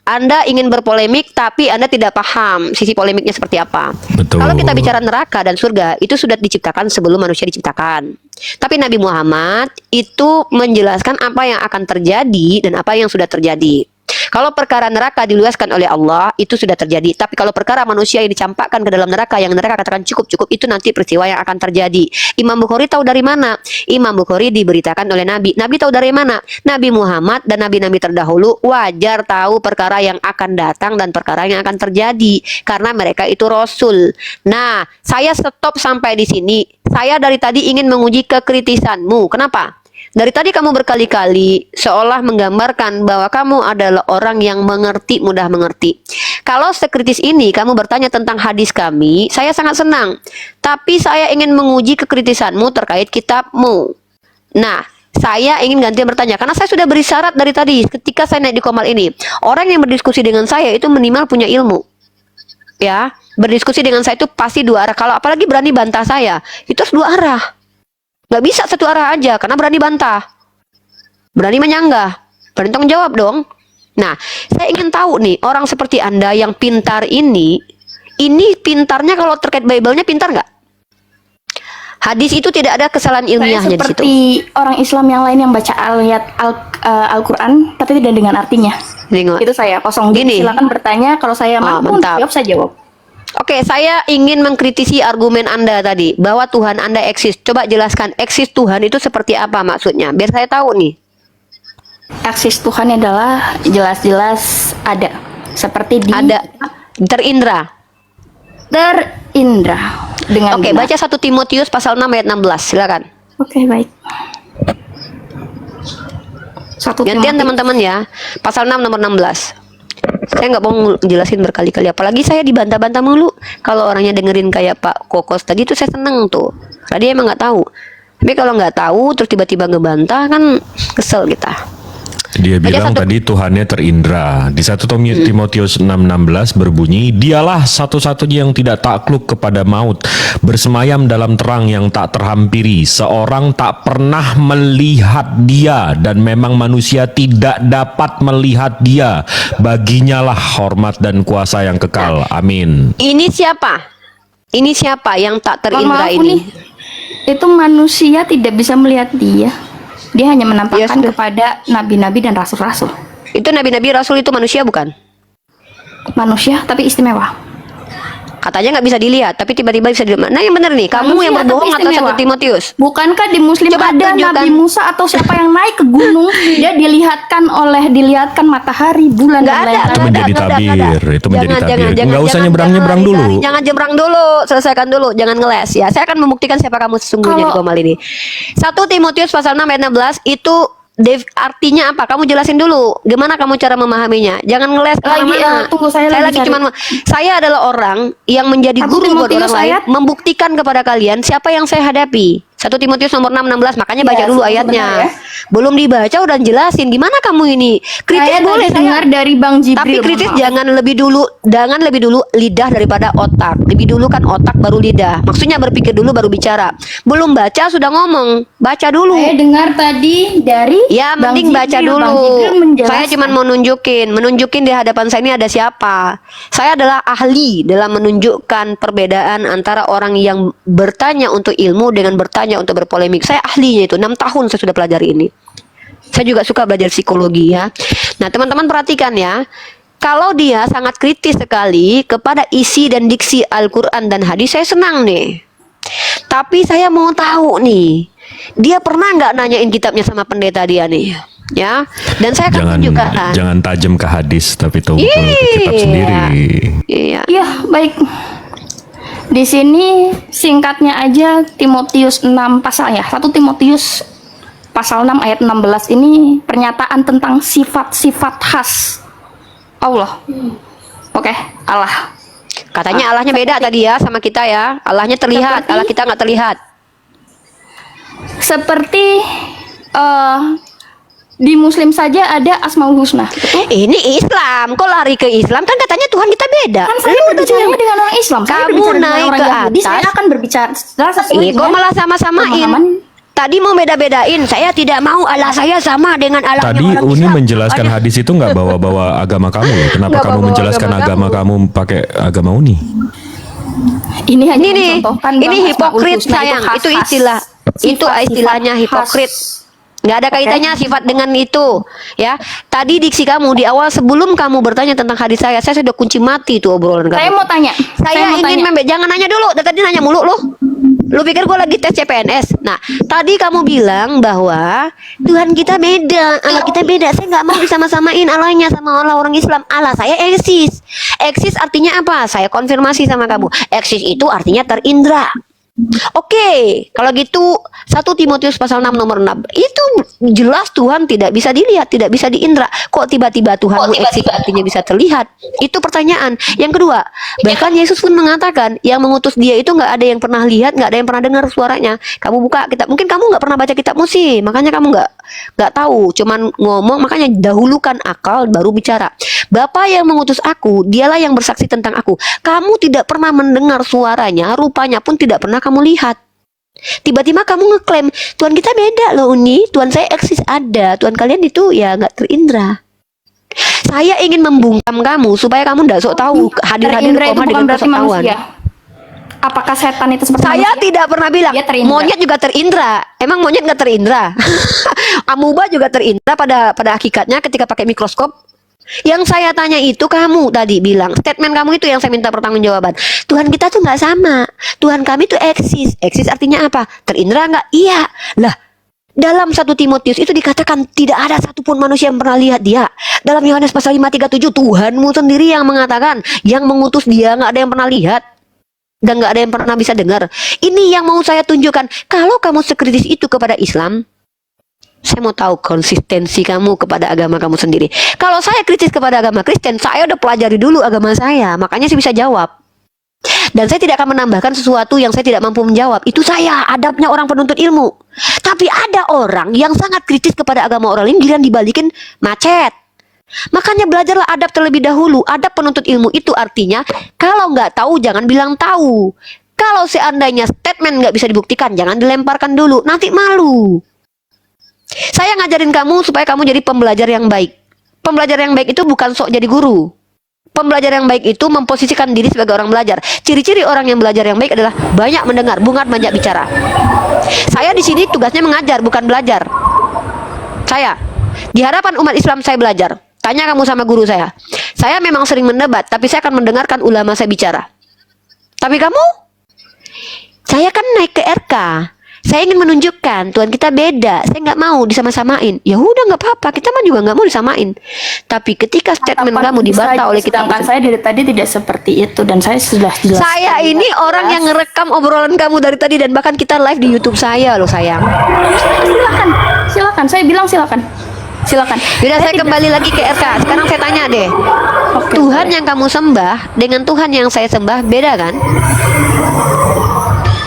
Anda ingin berpolemik tapi Anda tidak paham sisi polemiknya seperti apa. Betul. Kalau kita bicara neraka dan surga itu sudah diciptakan sebelum manusia diciptakan. Tapi Nabi Muhammad itu menjelaskan apa yang akan terjadi dan apa yang sudah terjadi. Kalau perkara neraka diluaskan oleh Allah itu sudah terjadi. Tapi kalau perkara manusia yang dicampakkan ke dalam neraka yang neraka katakan cukup itu nanti peristiwa yang akan terjadi. Imam Bukhari tahu dari mana? Imam Bukhari diberitakan oleh Nabi. Nabi tahu dari mana? Nabi Muhammad dan nabi-nabi terdahulu wajar tahu perkara yang akan datang dan perkara yang akan terjadi karena mereka itu rasul. Nah, saya stop sampai di sini. Saya dari tadi ingin menguji kekritisanmu. Kenapa? Dari tadi kamu berkali-kali seolah menggambarkan bahwa kamu adalah orang yang mengerti, mudah mengerti. Kalau sekritis ini kamu bertanya tentang hadis kami, saya sangat senang. Tapi saya ingin menguji kekritisanmu terkait kitabmu. Nah, Saya ingin ganti bertanya karena saya sudah beri syarat dari tadi ketika saya naik di Komal ini. Orang yang berdiskusi dengan saya itu minimal punya ilmu. Ya, berdiskusi dengan saya itu pasti dua arah. Kalau apalagi berani bantah saya, itu harus dua arah. Nggak bisa satu arah aja karena berani bantah. Berani menyanggah. Berani tanggung jawab dong. Nah, saya ingin tahu nih, orang seperti Anda yang pintar ini pintarnya kalau terkait Bible-nya pintar nggak? Hadis itu tidak ada kesalahan Saya ilmiahnya di situ. seperti orang Islam yang lain yang baca ayat Al-Quran tapi tidak dengan artinya. Tengok. Itu saya kosong. Gini. Silakan bertanya. Kalau saya mampu mantap. jawab, saya jawab. Oke, saya ingin mengkritisi argumen Anda tadi bahwa Tuhan Anda eksis. Coba jelaskan eksis Tuhan itu seperti apa maksudnya, biar saya tahu nih. Eksis Tuhan adalah jelas-jelas ada. Seperti di Ada terindra. terindra dengan Oke, benar. baca 1 Timotius pasal 6 ayat 16, silakan. Oke, baik. Satu Gantian Timotius. teman-teman ya. Pasal 6 nomor 16. Saya nggak mau jelasin berkali-kali, apalagi saya dibantah-bantah mulu. Kalau orangnya dengerin kayak Pak Kokos tadi tuh saya seneng tuh. Tadi emang nggak tahu. Tapi kalau nggak tahu terus tiba-tiba ngebantah kan kesel kita. Dia bilang satu- tadi Tuhannya terindra. Di 1 Timotius 6:16 berbunyi, dialah satu-satunya yang tidak takluk kepada maut, bersemayam dalam terang yang tak terhampiri. Seorang tak pernah melihat dia dan memang manusia tidak dapat melihat dia. Baginya lah hormat dan kuasa yang kekal. Amin. Ini siapa? Ini siapa yang tak Mohon terindra maaf ini? nih, itu manusia tidak bisa melihat dia. Dia hanya Ya menampakkan sudah. kepada nabi-nabi dan rasul-rasul. Itu nabi-nabi rasul itu manusia bukan? Manusia tapi istimewa. Katanya nggak bisa dilihat, tapi tiba-tiba bisa dilihat. Nah yang benar nih, kamu Manusia yang tapi berbohong atas istimewa. 1 Timotius. Bukankah di Muslim Coba ada tunjukkan. Nabi Musa atau siapa yang naik ke gunung, dia dilihatkan matahari, bulan Nggak dan ada, lain-lain. Itu menjadi nggak ada. tabir, itu menjadi tabir. Nggak usah jangan, nyebrang-nyebrang dulu. Jangan nyebrang dulu, selesaikan dulu, jangan ngeles ya. Saya akan membuktikan siapa kamu sesungguhnya di Kalau- Komal ini. 1 Timotius pasal 6 ayat 16 itu artinya apa? Kamu jelasin dulu. Gimana kamu cara memahaminya? Jangan ngeles Lagi, kemana-mana. tunggu, saya lagi cari. Saya adalah orang yang menjadi 1 guru buat Timotius orang lain, ayat- membuktikan kepada kalian siapa yang saya hadapi. 1 Timotius nomor 6 16, makanya baca Iya, dulu sebenarnya ayatnya. ya. Belum dibaca udah jelasin. Gimana kamu ini? Kritis Saya boleh tadi dengar dari Bang Jibril. tapi kritis mohon maaf. jangan lebih dulu lidah daripada otak. Lebih dulu kan otak baru lidah. Maksudnya berpikir dulu baru bicara. Belum baca sudah ngomong. Baca dulu. Saya dengar tadi dari Ya Bang mending baca Jibril. dulu. Bang Jibril menjelaskan. Saya cuma mau menunjukin di hadapan saya ini ada siapa. Saya adalah ahli dalam menunjukkan perbedaan antara orang yang bertanya untuk ilmu dengan bertanya untuk berpolemik. Saya ahlinya itu 6 tahun saya sudah pelajari ini. Saya juga suka belajar psikologi ya. Nah teman-teman perhatikan ya. Kalau dia sangat kritis sekali kepada isi dan diksi Al-Quran dan hadis, saya senang nih. Tapi saya mau tahu nih, dia pernah nggak nanyain kitabnya sama pendeta dia nih, ya? Dan saya akan tunjukkan. Jangan tajam ke hadis tapi tumpul ke kitab Iya. sendiri. Iya. Iya, baik. Di sini singkatnya aja Timotius 6 pasal ya. 1 Timotius pasal 6 ayat 16 ini pernyataan tentang sifat-sifat khas Allah. Oke, Allah. Katanya Allahnya beda tadi ya sama kita ya. Allahnya terlihat, Seperti- Allah kita nggak terlihat. Seperti di Muslim saja ada Asmaul Husna. Betul? Ini Islam, kok lari ke Islam? Kan katanya Tuhan kita beda. Kan saya berbicara dengan orang Islam. Saya Kamu berbicara dengan naik orang ke Yahudi. Saya atas. akan berbicara sesuai Kok dengan malah sama-samain? pemahaman. Tadi mau beda-bedain. Saya tidak mau Allah saya sama dengan Allahnya Tadi orang Uni Islam. menjelaskan Ada- hadis itu nggak bawa-bawa agama kamu loh. Kenapa Nggak kamu bawa-bawa menjelaskan agama agama kamu pakai agama Uni? Ini hanya Ini nih, mencontohkan ini Bang hipokrit Asmaul Husna sayang. khas-khas. Itu istilah, itu Sifat-sifat istilahnya khas. hipokrit. Nggak ada Oke. kaitannya sifat dengan itu, ya. Tadi diksi kamu di awal sebelum kamu bertanya tentang hadis saya sudah kunci mati tuh obrolan kamu. Saya mau tanya. Saya mau ingin tanya. jangan nanya dulu. Dari tadi nanya mulu lu. Lu pikir gue lagi tes CPNS? Nah, tadi kamu bilang bahwa Tuhan kita beda, Allah kita beda. Saya nggak mau disama-samain Allahnya sama Allah orang Islam. Allah saya eksis. Eksis artinya apa? Saya konfirmasi sama kamu. Eksis itu artinya terindra. Oke, kalau gitu 1 Timotius pasal 6 nomor 6 itu jelas Tuhan tidak bisa dilihat, tidak bisa diindra. Kok tiba-tiba Tuhan eksis artinya bisa terlihat? Itu pertanyaan. Yang kedua, bahkan Yesus pun mengatakan yang mengutus dia itu nggak ada yang pernah lihat, nggak ada yang pernah dengar suaranya. Kamu buka kitab, mungkin kamu nggak pernah baca kitab Musa, makanya kamu nggak tahu, cuman ngomong. Makanya dahulukan akal baru bicara. Bapa yang mengutus aku, dialah yang bersaksi tentang aku. Kamu tidak pernah mendengar suaranya, rupanya pun tidak pernah kamu lihat. Tiba-tiba kamu ngeklaim Tuhan kita beda loh Uni, Tuhan saya eksis ada, Tuhan kalian itu ya nggak terindra. Saya ingin membungkam kamu supaya kamu nggak sok tahu hadir-hadir Terindra itu koma bukan dengan berarti persetahuan. manusia. Apakah setan itu seperti Saya manusia? tidak pernah bilang Dia terindra. monyet juga terindra. Emang monyet nggak terindra? Amuba juga terindra pada hakikatnya ketika pakai mikroskop. Yang saya tanya itu kamu tadi bilang statement kamu itu yang saya minta pertanggungjawaban. Tuhan kita tuh nggak sama. Tuhan kami tuh eksis. Eksis artinya apa? Terindra nggak? Iya. Lah, dalam 1 Timotius itu dikatakan tidak ada satupun manusia yang pernah lihat dia. Dalam Yohanes pasal 5:37 Tuhanmu sendiri yang mengatakan yang mengutus dia nggak ada yang pernah lihat dan nggak ada yang pernah bisa dengar. Ini yang mau saya tunjukkan. Kalau kamu sekritis itu kepada Islam, saya mau tahu konsistensi kamu kepada agama kamu sendiri. Kalau saya kritis kepada agama Kristen, saya udah pelajari dulu agama saya, makanya saya bisa jawab. Dan saya tidak akan menambahkan sesuatu yang saya tidak mampu menjawab. Itu saya, adabnya orang penuntut ilmu. Tapi ada orang yang sangat kritis kepada agama orang lain, giliran dibalikin macet. Makanya belajarlah adab terlebih dahulu. Adab penuntut ilmu itu artinya, kalau nggak tahu jangan bilang tahu. Kalau seandainya statement nggak bisa dibuktikan, jangan dilemparkan dulu, nanti malu. Saya ngajarin kamu supaya kamu jadi pembelajar yang baik. Pembelajar yang baik itu bukan sok jadi guru. Pembelajar yang baik itu memposisikan diri sebagai orang belajar. Ciri-ciri orang yang belajar yang baik adalah banyak mendengar, bukan banyak bicara. Saya di sini tugasnya mengajar, bukan belajar. Saya di hadapan umat Islam saya belajar. Tanya kamu sama guru saya. Saya memang sering mendebat, tapi saya akan mendengarkan ulama saya bicara. Tapi kamu? Saya kan naik ke RK. Saya ingin menunjukkan Tuhan kita beda. Saya nggak mau disama-samain. Ya udah nggak apa-apa. Kita mah juga nggak mau disamain. Tapi ketika statement kamu dibantah oleh kita, Sedangkan saya dari tadi tidak seperti itu dan saya sudah jelas. saya ini orang yang ngerekam obrolan kamu dari tadi dan bahkan kita live di YouTube saya loh sayang. Silakan, silakan. Saya bilang silakan, silakan. Yaudah saya tidak- kembali lagi ke RK. Sekarang saya tanya deh. Oke, Tuhan boleh. yang kamu sembah dengan Tuhan yang saya sembah beda kan?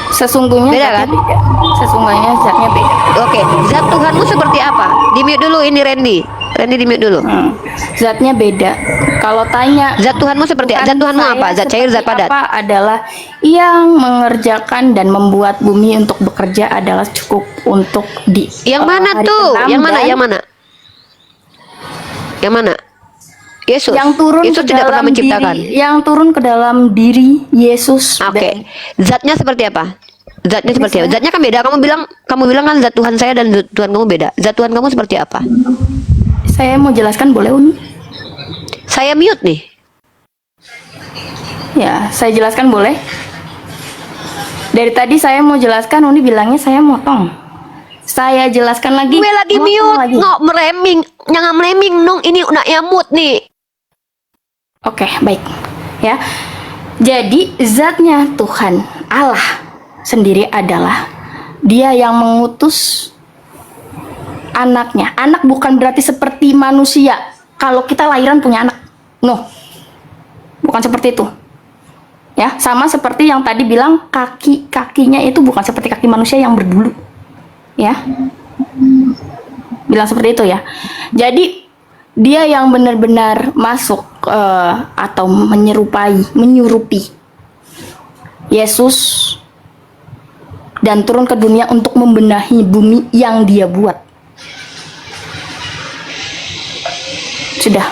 Sesungguhnya Beda zatnya kan? beda. Sesungguhnya zatnya beda. Oke, zat Tuhanmu seperti apa? Di mute dulu ini Randy. Randy di mute dulu. Zatnya beda. Kalau tanya Zat Tuhanmu seperti apa? Zat Tuhanmu saya apa? Zat cair, zat seperti padat? apa adalah yang mengerjakan dan membuat bumi untuk bekerja adalah cukup untuk di Yang mana hari tuh? ke-6 Yang mana? dan Yang mana? Yang mana? Yesus. yang turun Yesus ke tidak pernah dalam menciptakan. diri, yang turun ke dalam diri Yesus. Oke. Dan Zatnya seperti apa? Zatnya seperti apa? Zatnya kan beda. Kamu bilang kan zat Tuhan saya dan zat Tuhan kamu beda. Zat Tuhan kamu seperti apa? saya mau jelaskan boleh Uni? Saya mute nih. Ya, saya jelaskan boleh. Dari tadi saya mau jelaskan, Uni bilangnya saya motong. Saya jelaskan lagi. Gue lagi motong mute, lagi. nggak mereming, jangan meleming nong. Ini nak ya mute nih. Oke, baik. Ya. Jadi zatnya Tuhan Allah sendiri adalah Dia yang mengutus anaknya. Anak bukan berarti seperti manusia. Kalau kita lahiran punya anak. No. Bukan seperti itu. Ya, sama seperti yang tadi bilang kaki-kakinya itu bukan seperti kaki manusia yang berbulu. Ya. Bilang seperti itu ya. Jadi dia yang benar-benar masuk atau menyurupi Yesus dan turun ke dunia untuk membenahi bumi yang dia buat. Sudah.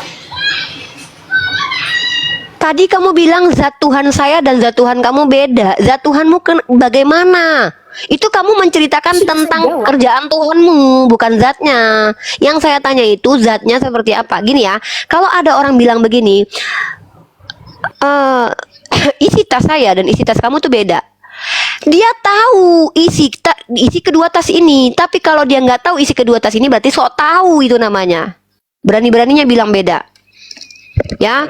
Tadi kamu bilang zat Tuhan saya dan zat Tuhan kamu beda. Zat Tuhanmu bagaimana? Itu kamu menceritakan Sudah saya tentang jawab. kerjaan Tuhanmu, bukan zatnya. Yang saya tanya itu zatnya seperti apa? Gini ya, kalau ada orang bilang begini, isi tas saya dan isi tas kamu tuh beda. Dia tahu isi kedua tas ini, tapi kalau dia nggak tahu isi kedua tas ini berarti sok tahu itu namanya. Berani-beraninya bilang beda. Ya,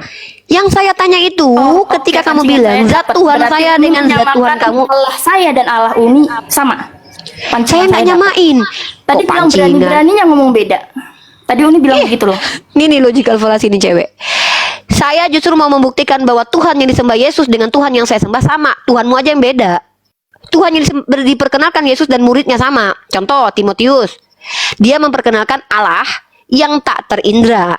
yang saya tanya itu ketika oke, kamu pancingan bilang saya zat dapat. Tuhan Berarti saya Uni dengan zat Tuhan menyamakan kamu, Allah saya dan Allah Uni sama. saya Pancingan nggak dapat. nyamain. Tadi Kok bilang pancingan? berani-beraninya ngomong beda. Tadi Uni bilang begitu loh. Ini nih logical fallacy nih cewek. Saya justru mau membuktikan bahwa Tuhan yang disembah Yesus dengan Tuhan yang saya sembah sama. Tuhanmu aja yang beda. Tuhan yang diperkenalkan Yesus dan muridnya sama. Contoh Timotius, dia memperkenalkan Allah yang tak terindra.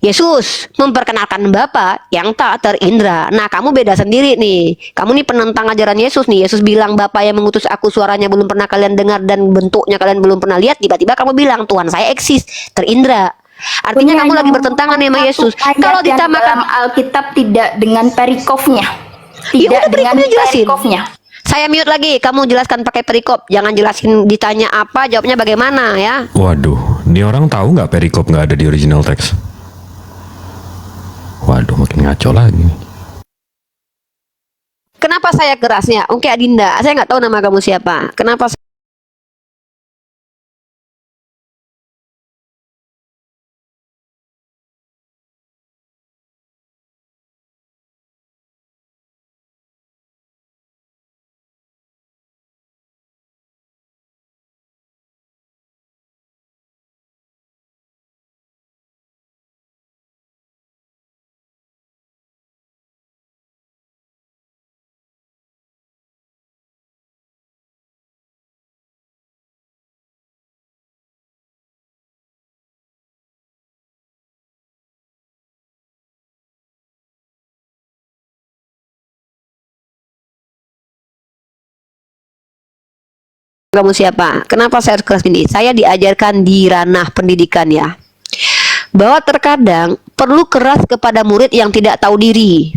Yesus memperkenalkan Bapa yang tak terindra. Nah, kamu beda sendiri nih. Kamu nih penentang ajaran Yesus nih. Yesus bilang Bapa yang mengutus aku suaranya belum pernah kalian dengar dan bentuknya kalian belum pernah lihat. Tiba-tiba kamu bilang Tuhan saya eksis, terindra. Artinya kamu lagi bertentangan sama Yesus. Kalau ditamakan ditamakan, Alkitab tidak dengan perikopnya. ya Tidak udah dengan perikopnya jelasin. perikopnya. Saya mute lagi. Kamu jelaskan pakai perikop. Jangan jelasin ditanya apa, jawabnya bagaimana ya. Waduh, ini orang tahu nggak perikop nggak ada di original teks? Waduh, makin ngaco lagi. Kenapa saya kerasnya? Oke Adinda, saya nggak tahu nama kamu siapa. Kenapa kamu siapa? Kenapa saya harus keras ini? Saya diajarkan di ranah pendidikan ya, bahwa terkadang perlu keras kepada murid yang tidak tahu diri.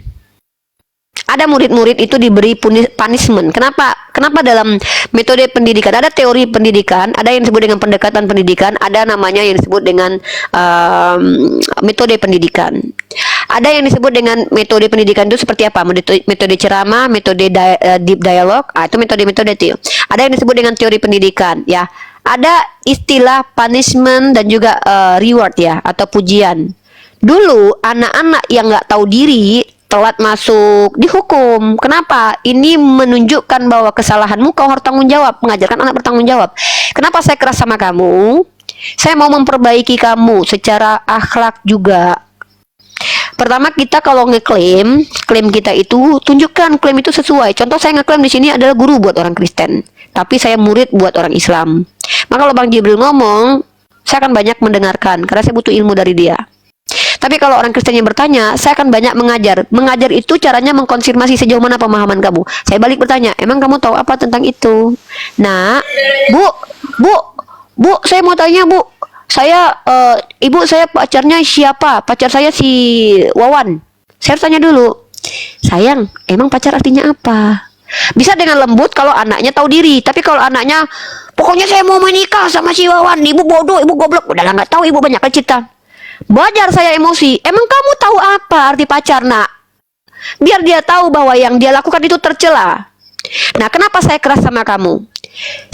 Ada murid-murid itu diberi punishment. Kenapa dalam metode pendidikan ada teori pendidikan, ada yang disebut dengan pendekatan pendidikan, ada namanya yang disebut dengan metode pendidikan. Ada yang disebut dengan metode pendidikan itu seperti apa? Metode ceramah, metode deep dialogue, itu metode-metode itu. Ada yang disebut dengan teori pendidikan, ya. Ada istilah punishment dan juga reward ya, atau pujian. Dulu anak-anak yang nggak tahu diri telat masuk dihukum. Kenapa? Ini menunjukkan bahwa kesalahanmu kau harus tanggung jawab, mengajarkan anak bertanggung jawab. Kenapa saya keras sama kamu? Saya mau memperbaiki kamu secara akhlak juga. Pertama, kita kalau ngeklaim, klaim kita itu tunjukkan klaim itu sesuai. Contoh saya ngeklaim di sini adalah guru buat orang Kristen, tapi saya murid buat orang Islam. Maka kalau Bang Jibril ngomong, saya akan banyak mendengarkan karena saya butuh ilmu dari dia. Tapi kalau orang Kristen yang bertanya, saya akan banyak mengajar. Mengajar itu caranya mengkonfirmasi sejauh mana pemahaman kamu. Saya balik bertanya, emang kamu tahu apa tentang itu? Nah, Bu, saya mau tanya Bu. Saya, ibu saya pacarnya siapa? Pacar saya si Wawan. Saya harus tanya dulu. Sayang, emang pacar artinya apa? Bisa dengan lembut kalau anaknya tahu diri. Tapi kalau anaknya, pokoknya saya mau menikah sama si Wawan. Ibu bodoh, ibu goblok. Udah nggak tahu, ibu banyak cerita. Wajar saya emosi. Emang kamu tahu apa arti pacar, nak? Biar dia tahu bahwa yang dia lakukan itu tercela. Nah, kenapa saya keras sama kamu?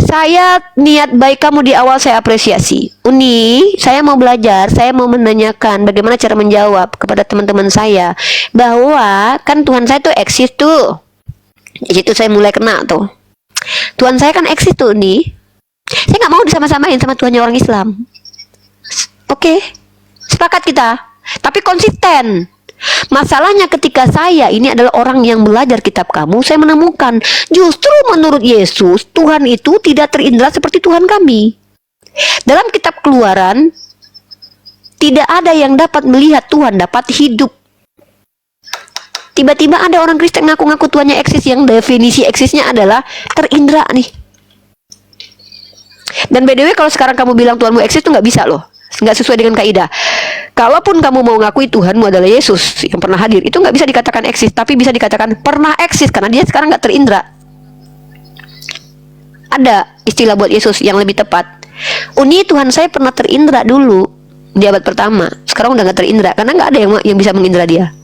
Saya niat baik kamu di awal saya apresiasi. Uni, saya mau belajar, saya mau menanyakan bagaimana cara menjawab kepada teman-teman saya bahwa kan Tuhan saya tuh eksis tuh. Di situ saya mulai kena tuh. Tuhan saya kan eksis tuh, Uni. Saya nggak mau disama-samain sama Tuhannya orang Islam. Oke, sepakat kita. Tapi konsisten. Masalahnya ketika saya ini adalah orang yang belajar kitab kamu, saya menemukan justru menurut Yesus Tuhan itu tidak terindra seperti Tuhan kami. Dalam kitab Keluaran tidak ada yang dapat melihat Tuhan dapat hidup. Tiba-tiba ada orang Kristen ngaku-ngaku Tuhannya eksis, yang definisi eksisnya adalah terindra nih. Dan by the way, kalau sekarang kamu bilang Tuhanmu eksis itu nggak bisa loh, nggak sesuai dengan kaidah. Kalaupun kamu mau ngakui Tuhanmu adalah Yesus yang pernah hadir, itu nggak bisa dikatakan eksis, tapi bisa dikatakan pernah eksis karena dia sekarang nggak terindra. Ada istilah buat Yesus yang lebih tepat. Uni, Tuhan saya pernah terindra dulu di abad pertama, sekarang udah nggak terindra karena nggak ada yang bisa mengindra dia.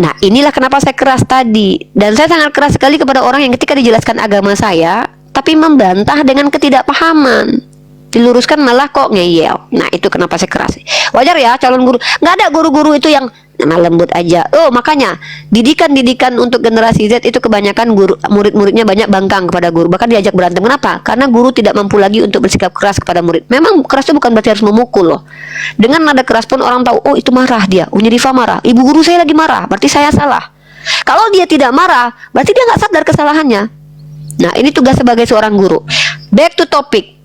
Nah, inilah kenapa saya keras tadi, dan saya sangat keras sekali kepada orang yang ketika dijelaskan agama saya, tapi membantah dengan ketidakpahaman. Diluruskan malah kok ngeyel. Nah, itu kenapa saya keras. Wajar ya calon guru. Nggak ada guru-guru itu yang lemah lembut aja. Oh, makanya didikan untuk generasi Z itu kebanyakan guru murid-muridnya banyak bangkang kepada guru, bahkan diajak berantem. Kenapa? Karena guru tidak mampu lagi untuk bersikap keras kepada murid. Memang keras itu bukan berarti harus memukul loh. Dengan nada keras pun orang tahu, oh itu marah dia. Nyerifa marah. Ibu guru saya lagi marah, berarti saya salah. Kalau dia tidak marah, berarti dia nggak sadar kesalahannya. Nah, ini tugas sebagai seorang guru. Back to topic.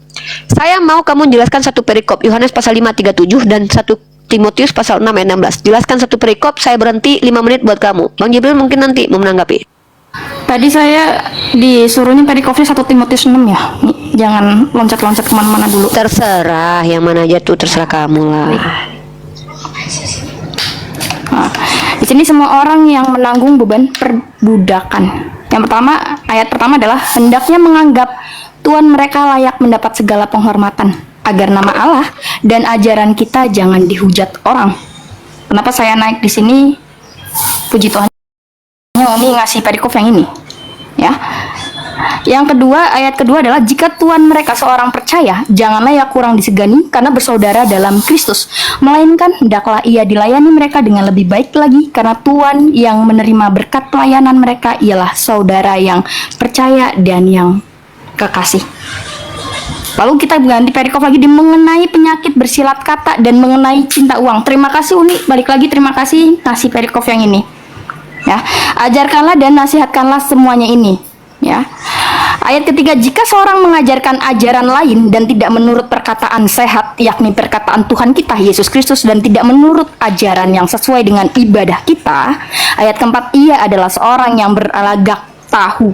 Saya mau kamu jelaskan satu perikop Yohanes pasal 5:37 dan 1 Timotius pasal 6 ayat 16. Jelaskan satu perikop, saya berhenti 5 menit buat kamu. Bang Jibril mungkin nanti mau menanggapi. Tadi saya disuruhnya perikopnya 1 Timotius 6 ya. Jangan loncat-loncat kemana-mana dulu. Terserah, yang mana aja tuh terserah kamu lah. Nah, di sini semua orang yang menanggung beban perbudakan. Yang pertama, ayat pertama adalah hendaknya menganggap Tuhan mereka layak mendapat segala penghormatan, agar nama Allah dan ajaran kita jangan dihujat orang. Kenapa saya naik di sini? Puji Tuhan, Umi ngasih perikop yang ini, ya. Yang kedua, ayat kedua adalah jika Tuhan mereka seorang percaya, janganlah ia kurang disegani karena bersaudara dalam Kristus, melainkan hendaklah ia dilayani mereka dengan lebih baik lagi, karena Tuhan yang menerima berkat pelayanan mereka ialah saudara yang percaya dan yang kekasih. Lalu kita ganti perikop lagi di mengenai penyakit bersilat kata dan mengenai cinta uang. Terima kasih Uni, balik lagi terima kasih ngasih perikop yang ini. Ya, ajarkanlah dan nasihatkanlah semuanya ini. Ya. Ayat ketiga, jika seorang mengajarkan ajaran lain dan tidak menurut perkataan sehat, yakni perkataan Tuhan kita Yesus Kristus, dan tidak menurut ajaran yang sesuai dengan ibadah kita. Ayat keempat, ia adalah seorang yang berlagak tahu.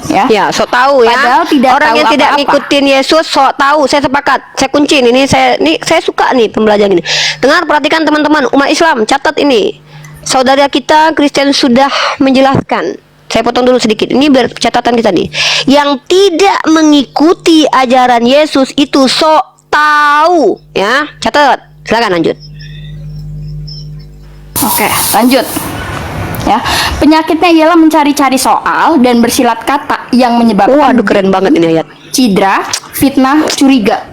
Ya, sok tahu ya. Padahal tidak orang tahu yang tidak apa-apa. ngikutin Yesus sok tahu. Saya sepakat. Saya kunci ini. Saya suka nih pembelajaran ini. Dengar, perhatikan teman-teman umat Islam, catat ini. Saudara kita Kristen sudah menjelaskan. Saya potong dulu sedikit. Ini catatan kita nih. Yang tidak mengikuti ajaran Yesus itu sok tahu, ya. Catat. Silakan lanjut. Oke, lanjut. Ya, penyakitnya ialah mencari-cari soal dan bersilat kata yang menyebabkan Waduh, keren banget ini ayat. cidra, fitnah, curiga.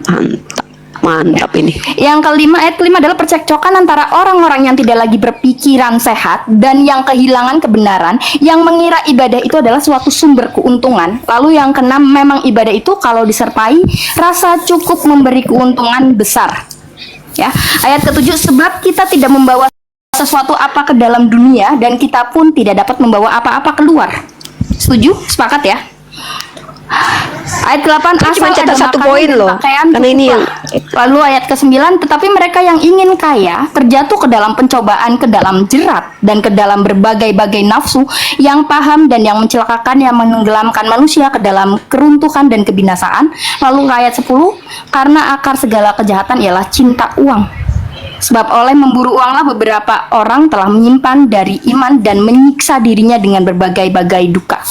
Mantap ini. Yang kelima, ayat kelima adalah percekcokan antara orang-orang yang tidak lagi berpikiran sehat dan yang kehilangan kebenaran, yang mengira ibadah itu adalah suatu sumber keuntungan. Lalu yang keenam, memang ibadah itu kalau disertai rasa cukup memberi keuntungan besar. Ya, ayat ketujuh, sebab kita tidak membawa sesuatu apa ke dalam dunia dan kita pun tidak dapat membawa apa-apa keluar. Setuju? Sepakat ya? Ayat 8, Saya cuma asal catat ada satu makanan poin dan loh, pakaian karena ini yang Lalu ayat ke-9, tetapi mereka yang ingin kaya terjatuh ke dalam pencobaan, ke dalam jerat, dan ke dalam berbagai-bagai nafsu yang paham dan yang mencelakakan, yang menenggelamkan manusia ke dalam keruntuhan dan kebinasaan. Lalu ayat 10, karena akar segala kejahatan ialah cinta uang. Sebab oleh memburu uanglah beberapa orang telah menyimpan dari iman dan menyiksa dirinya dengan berbagai-bagai duka.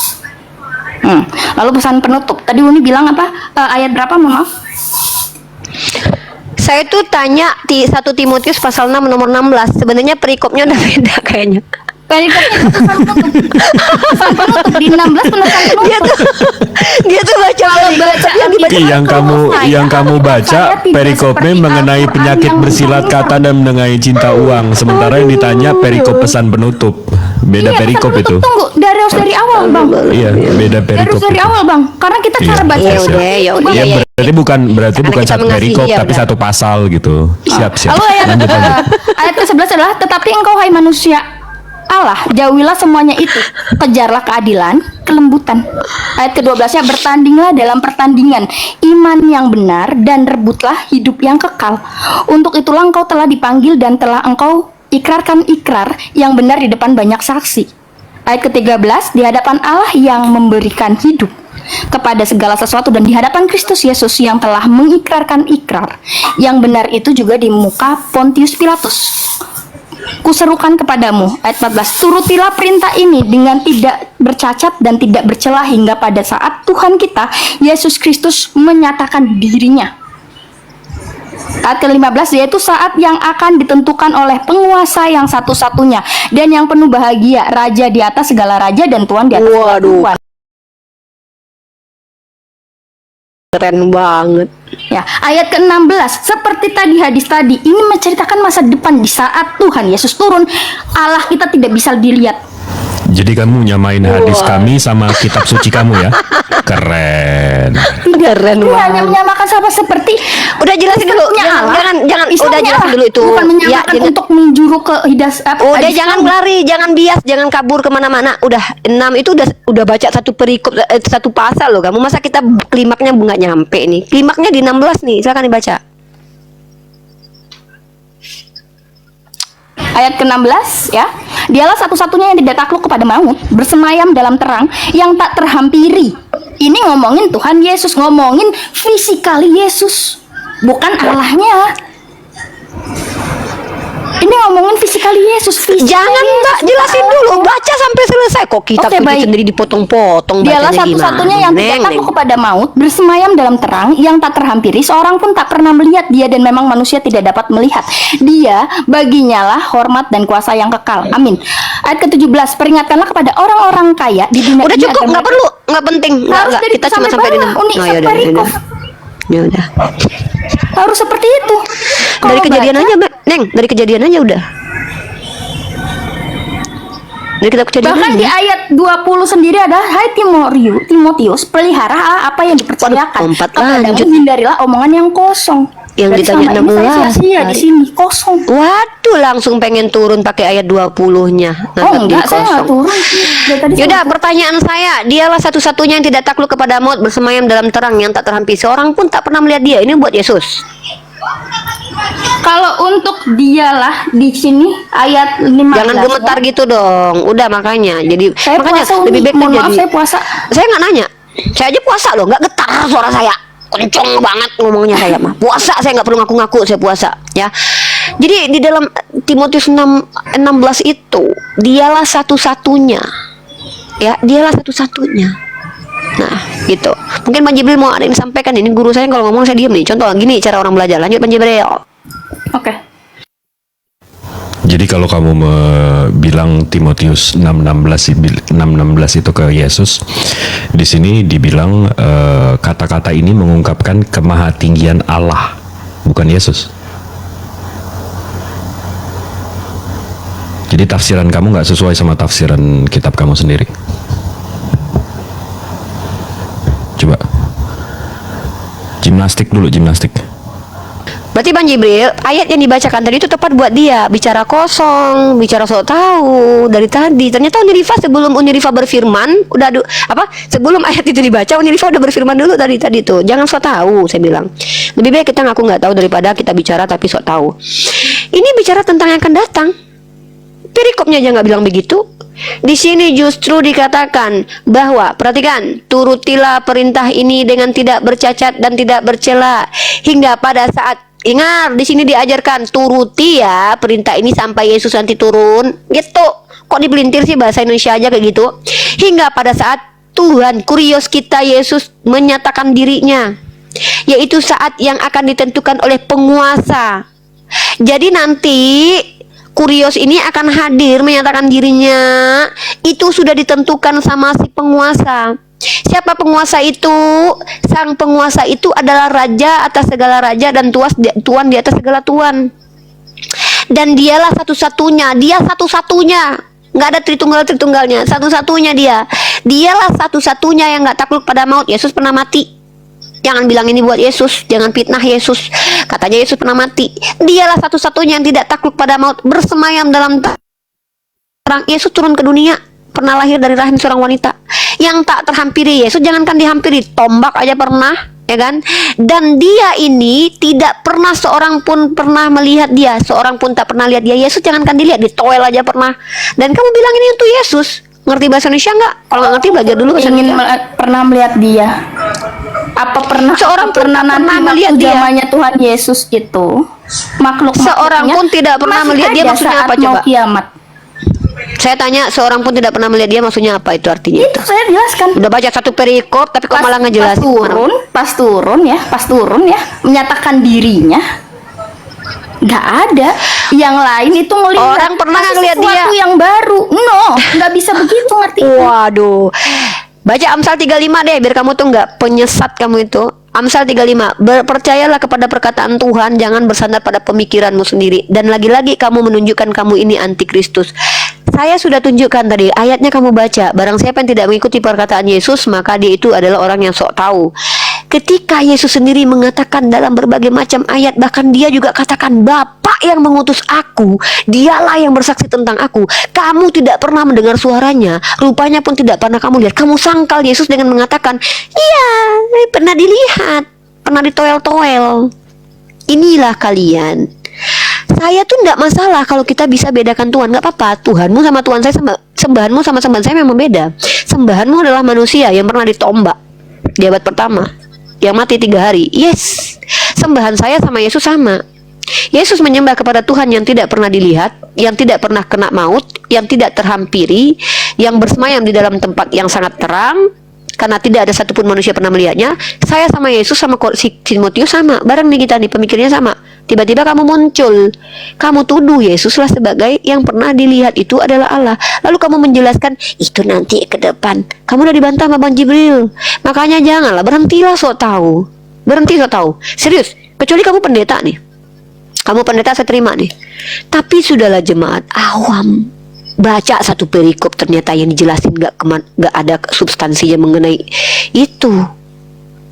Lalu pesan penutup. Tadi Uni bilang apa? Ayat berapa? Mohon maaf. Saya tuh tanya di 1 Timotius pasal 6 nomor 16. Sebenarnya perikopnya udah beda kayaknya. Perikopnya itu pesan penutup. Pesan penutup di 16 pesan penutup. Dia tuh baca Yang kamu baca perikopnya mengenai penyakit bersilat kata dan mengenai cinta uang, sementara yang ditanya perikop pesan penutup. Beda Iya, perikop pesan itu. penutup, tunggu, dari awal Bang. Iya, beda perikop Dari itu. awal Bang, karena kita Iya. cara baca. Ya udah, ya udah. Iya, ya. berarti bukan Karena kita satu mengasihi, perikop ya tapi udah. satu pasal gitu. Siap. Lalu ayat Lanjut. ayat ke-11 adalah tetapi engkau hai manusia Allah, jauhilah semuanya itu, kejarlah keadilan, kelembutan. Ayat ke-12-nya, bertandinglah dalam pertandingan iman yang benar dan rebutlah hidup yang kekal. Untuk itulah engkau telah dipanggil dan telah engkau ikrarkan ikrar yang benar di depan banyak saksi. Ayat ke-13, di hadapan Allah yang memberikan hidup kepada segala sesuatu dan di hadapan Kristus Yesus yang telah mengikrarkan ikrar yang benar itu juga di muka Pontius Pilatus. Kuserukan kepadamu, ayat 14, turutilah perintah ini dengan tidak bercacat dan tidak bercela hingga pada saat Tuhan kita Yesus Kristus menyatakan dirinya. Ayat ke-15, yaitu saat yang akan ditentukan oleh penguasa yang satu-satunya dan yang penuh bahagia, raja di atas segala raja dan tuan di atas segala tuan. Keren banget. Ya, ayat ke-16 seperti tadi hadis tadi ini menceritakan masa depan di saat Tuhan Yesus turun. Allah kita tidak bisa dilihat. Jadi kamu nyamain hadis kami sama kitab suci kamu ya? Keren. Keren Dia hanya banget. menyamakan sama seperti Udah jelasin dulu. Islamnya Allah. Jangan. Udah Islamnya jelasin Allah. dulu itu. Bukan menyamakan jadi- untuk menjuru ke hidas Udah hadis jangan kamu. lari, jangan bias, jangan kabur kemana-mana. Udah 6 itu udah baca satu perikop, satu pasal loh kamu. Masa kita klimaknya nggak nyampe nih? Klimaknya di 16 nih. Silakan dibaca. Ayat ke-16 ya. Dialah satu-satunya yang tidak takluk kepada maut, bersemayam dalam terang yang tak terhampiri. Ini ngomongin Tuhan Yesus, ngomongin fisikali Yesus, bukan Allahnya. Ini ngomongin fisikali Yesus, fisikali Jangan Yesus, Mbak, bukan jelasin Allah. dulu. Baca sampai selesai. Kok kitab Oke, suci baik. sendiri dipotong-potong Dialah bacanya satu-satunya gimana? yang tidak takut kepada maut, bersemayam dalam terang yang tak terhampiri. Seorang pun tak pernah melihat dia dan memang manusia tidak dapat melihat dia. Baginya lah hormat dan kuasa yang kekal. Amin. Ayat ke-17, peringatkanlah kepada orang-orang kaya di dunia Udah ini cukup, agar nggak mereka- perlu, nggak penting. Nggak, Harus dari kita cuma sampai di bawah, unik Oh, yaudah, perikop. yaudah. Harus seperti itu. Dari Kalau kejadian baca- aja, Mbak. Neng, dari kejadian aja udah. Dari kitab kejadian Bahkan aja. di ayat 20 sendiri ada, hai Timotius, pelihara apa yang dipercayakan. Waduh, lompat Kepadamu lanjut. hindarilah omongan yang kosong. Yang Berarti ditanya selama ini saya 16 sia-sia di hari. sini kosong. Waduh, langsung pengen turun pakai ayat 20-nya. Oh enggak, saya nggak turun. Dari tadi Yaudah, saya- pertanyaan saya, dialah satu-satunya yang tidak takluk kepada maut, bersemayam dalam terang yang tak terhampiri. Seorang pun tak pernah melihat dia. Ini buat Yesus. Kalau untuk dialah di sini ayat 15. Jangan gemetar gitu dong. Udah makanya. Jadi Saya makanya puasa, lebih baik mohon maaf, jadi. saya puasa. Saya nggak nanya. Saya aja puasa loh, nggak getar suara saya. Kenceng banget ngomongnya saya mah. Puasa saya nggak perlu ngaku-ngaku saya puasa, ya. Jadi di dalam Timotius 6:16 itu dialah satu-satunya. Ya, dialah satu-satunya. Nah, gitu. Mungkin Pak Jibril mau ada yang disampaikan. Ini guru saya kalau ngomong saya diem nih. Contoh gini cara orang belajar. Lanjut Pak Jibril. Oke. Jadi kalau kamu bilang Timotius 6:16 itu ke Yesus, di sini dibilang kata-kata ini mengungkapkan kemahatinggian Allah, bukan Yesus. Jadi tafsiran kamu nggak sesuai sama tafsiran kitab kamu sendiri. Coba gimnastik dulu, gimnastik. Berarti Bang Jibril, ayat yang dibacakan tadi itu tepat buat dia. Bicara kosong, bicara sok tahu dari tadi. Ternyata Unirifa sebelum Unirifa berfirman, sebelum ayat itu dibaca, Unirifa udah berfirman dulu tadi tuh. Jangan sok tahu, saya bilang. Lebih baik kita ngaku nggak tahu daripada kita bicara tapi sok tahu. Ini bicara tentang yang akan datang. Perikopnya aja nggak bilang begitu. Di sini justru dikatakan bahwa, perhatikan, turutilah perintah ini dengan tidak bercacat dan tidak bercela hingga pada saat, ingat di sini diajarkan turuti ya perintah ini sampai Yesus nanti turun. Gitu. Kok dipelintir sih bahasa Indonesia aja kayak gitu? Hingga pada saat Tuhan kurios kita Yesus menyatakan dirinya, yaitu saat yang akan ditentukan oleh penguasa. Jadi nanti Kurios ini akan hadir menyatakan dirinya. Itu sudah ditentukan sama si penguasa. Siapa penguasa itu? Sang penguasa itu adalah raja atas segala raja dan tuan di atas segala tuan. Dan dialah satu-satunya. Dia satu-satunya. Nggak ada tritunggalnya. Satu-satunya dia. Dialah satu-satunya yang nggak takluk pada maut. Yesus pernah mati. Jangan bilang ini buat Yesus, jangan fitnah Yesus. Katanya Yesus pernah mati. Dialah satu-satunya yang tidak takluk pada maut, bersemayam dalam terang. Yesus turun ke dunia, pernah lahir dari rahim seorang wanita. Yang tak terhampiri Yesus, jangankan dihampiri, tombak aja pernah, ya kan? Dan dia ini tidak pernah seorang pun pernah melihat dia, seorang pun tak pernah lihat dia. Yesus jangankan dilihat, ditoel aja pernah. Dan kamu bilang ini untuk Yesus. Ngerti bahasa Indonesia nggak? Kalau nggak ngerti belajar dulu bahasa Ingin Indonesia. pernah melihat dia. Apa pernah Seorang pun tak nanti pernah melihat waktu dia. zamannya Tuhan Yesus itu makhluk Seorang pun tidak pernah melihat dia, maksudnya apa coba? Mau kiamat. Saya tanya, seorang pun tidak pernah melihat dia, maksudnya apa itu artinya? Itu saya jelaskan. Udah baca satu perikop tapi kok malah ngejelasin. pas turun ya menyatakan dirinya. Nggak ada yang lain itu melihat Orang pernah nggak ngelihat dia? sesuatu yang baru. No, nggak bisa begitu ngerti. Waduh. Baca Amsal 35 deh biar kamu tuh nggak penyesat kamu itu. Amsal 35, percayalah kepada perkataan Tuhan, jangan bersandar pada pemikiranmu sendiri. Dan lagi-lagi kamu menunjukkan kamu ini antikristus. Saya sudah tunjukkan tadi, ayatnya kamu baca. Barang siapa yang tidak mengikuti perkataan Yesus, maka dia itu adalah orang yang sok tahu. Ketika Yesus sendiri mengatakan dalam berbagai macam ayat, bahkan dia juga katakan, Bapa yang mengutus aku, dialah yang bersaksi tentang aku. Kamu tidak pernah mendengar suaranya, rupanya pun tidak pernah kamu lihat. Kamu sangkal Yesus dengan mengatakan, iya, pernah dilihat, pernah ditoel-toel. Inilah kalian. Saya tuh nggak masalah kalau kita bisa bedakan Tuhan, nggak apa-apa. Tuhanmu sama Tuhan saya, sembahanmu sama sembahan saya memang beda. Sembahanmu adalah manusia yang pernah ditombak di abad pertama, yang mati 3 hari. Yes, sembahan saya sama Yesus sama. Yesus menyembah kepada Tuhan yang tidak pernah dilihat, yang tidak pernah kena maut, yang tidak terhampiri, yang bersemayam di dalam tempat yang sangat terang, karena tidak ada satupun manusia pernah melihatnya. Saya sama Yesus sama si Timotius sama, bareng nih kita nih, pemikirnya sama. Tiba-tiba kamu muncul, kamu tuduh Yesuslah sebagai yang pernah dilihat itu adalah Allah. Lalu kamu menjelaskan itu nanti ke depan. Kamu udah dibantah sama Bang Jibril. Makanya janganlah, berhentilah sok tahu. Berhenti sok tahu. Serius, kecuali kamu pendeta nih. Kamu pendeta saya terima nih. Tapi sudahlah jemaat awam. Baca satu perikop ternyata yang dijelasin gak ada substansinya mengenai itu.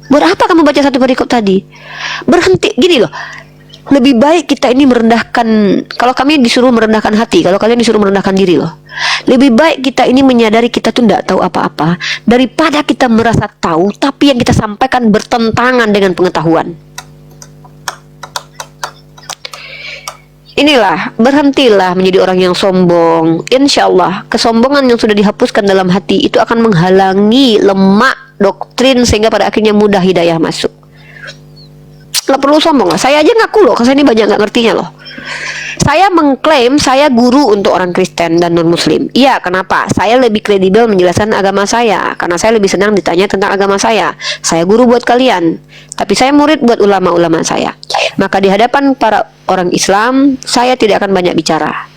Buat apa kamu baca satu perikop tadi? Berhenti, gini loh. Lebih baik kita ini merendahkan, kalau kami disuruh merendahkan hati, kalau kalian disuruh merendahkan diri loh. Lebih baik kita ini menyadari kita tuh tidak tahu apa-apa, daripada kita merasa tahu tapi yang kita sampaikan bertentangan dengan pengetahuan. Inilah, berhentilah menjadi orang yang sombong. Insya Allah kesombongan yang sudah dihapuskan dalam hati itu akan menghalangi lemak doktrin sehingga pada akhirnya mudah hidayah masuk. Nggak perlu sombong lah. Saya aja ngaku loh, karena saya ini banyak nggak ngertinya loh. Saya mengklaim saya guru untuk orang Kristen dan non Muslim. Iya, kenapa? Saya lebih kredibel menjelaskan agama saya, karena saya lebih senang ditanya tentang agama saya. Saya guru buat kalian, tapi saya murid buat ulama-ulama saya. Maka di hadapan para orang Islam, saya tidak akan banyak bicara.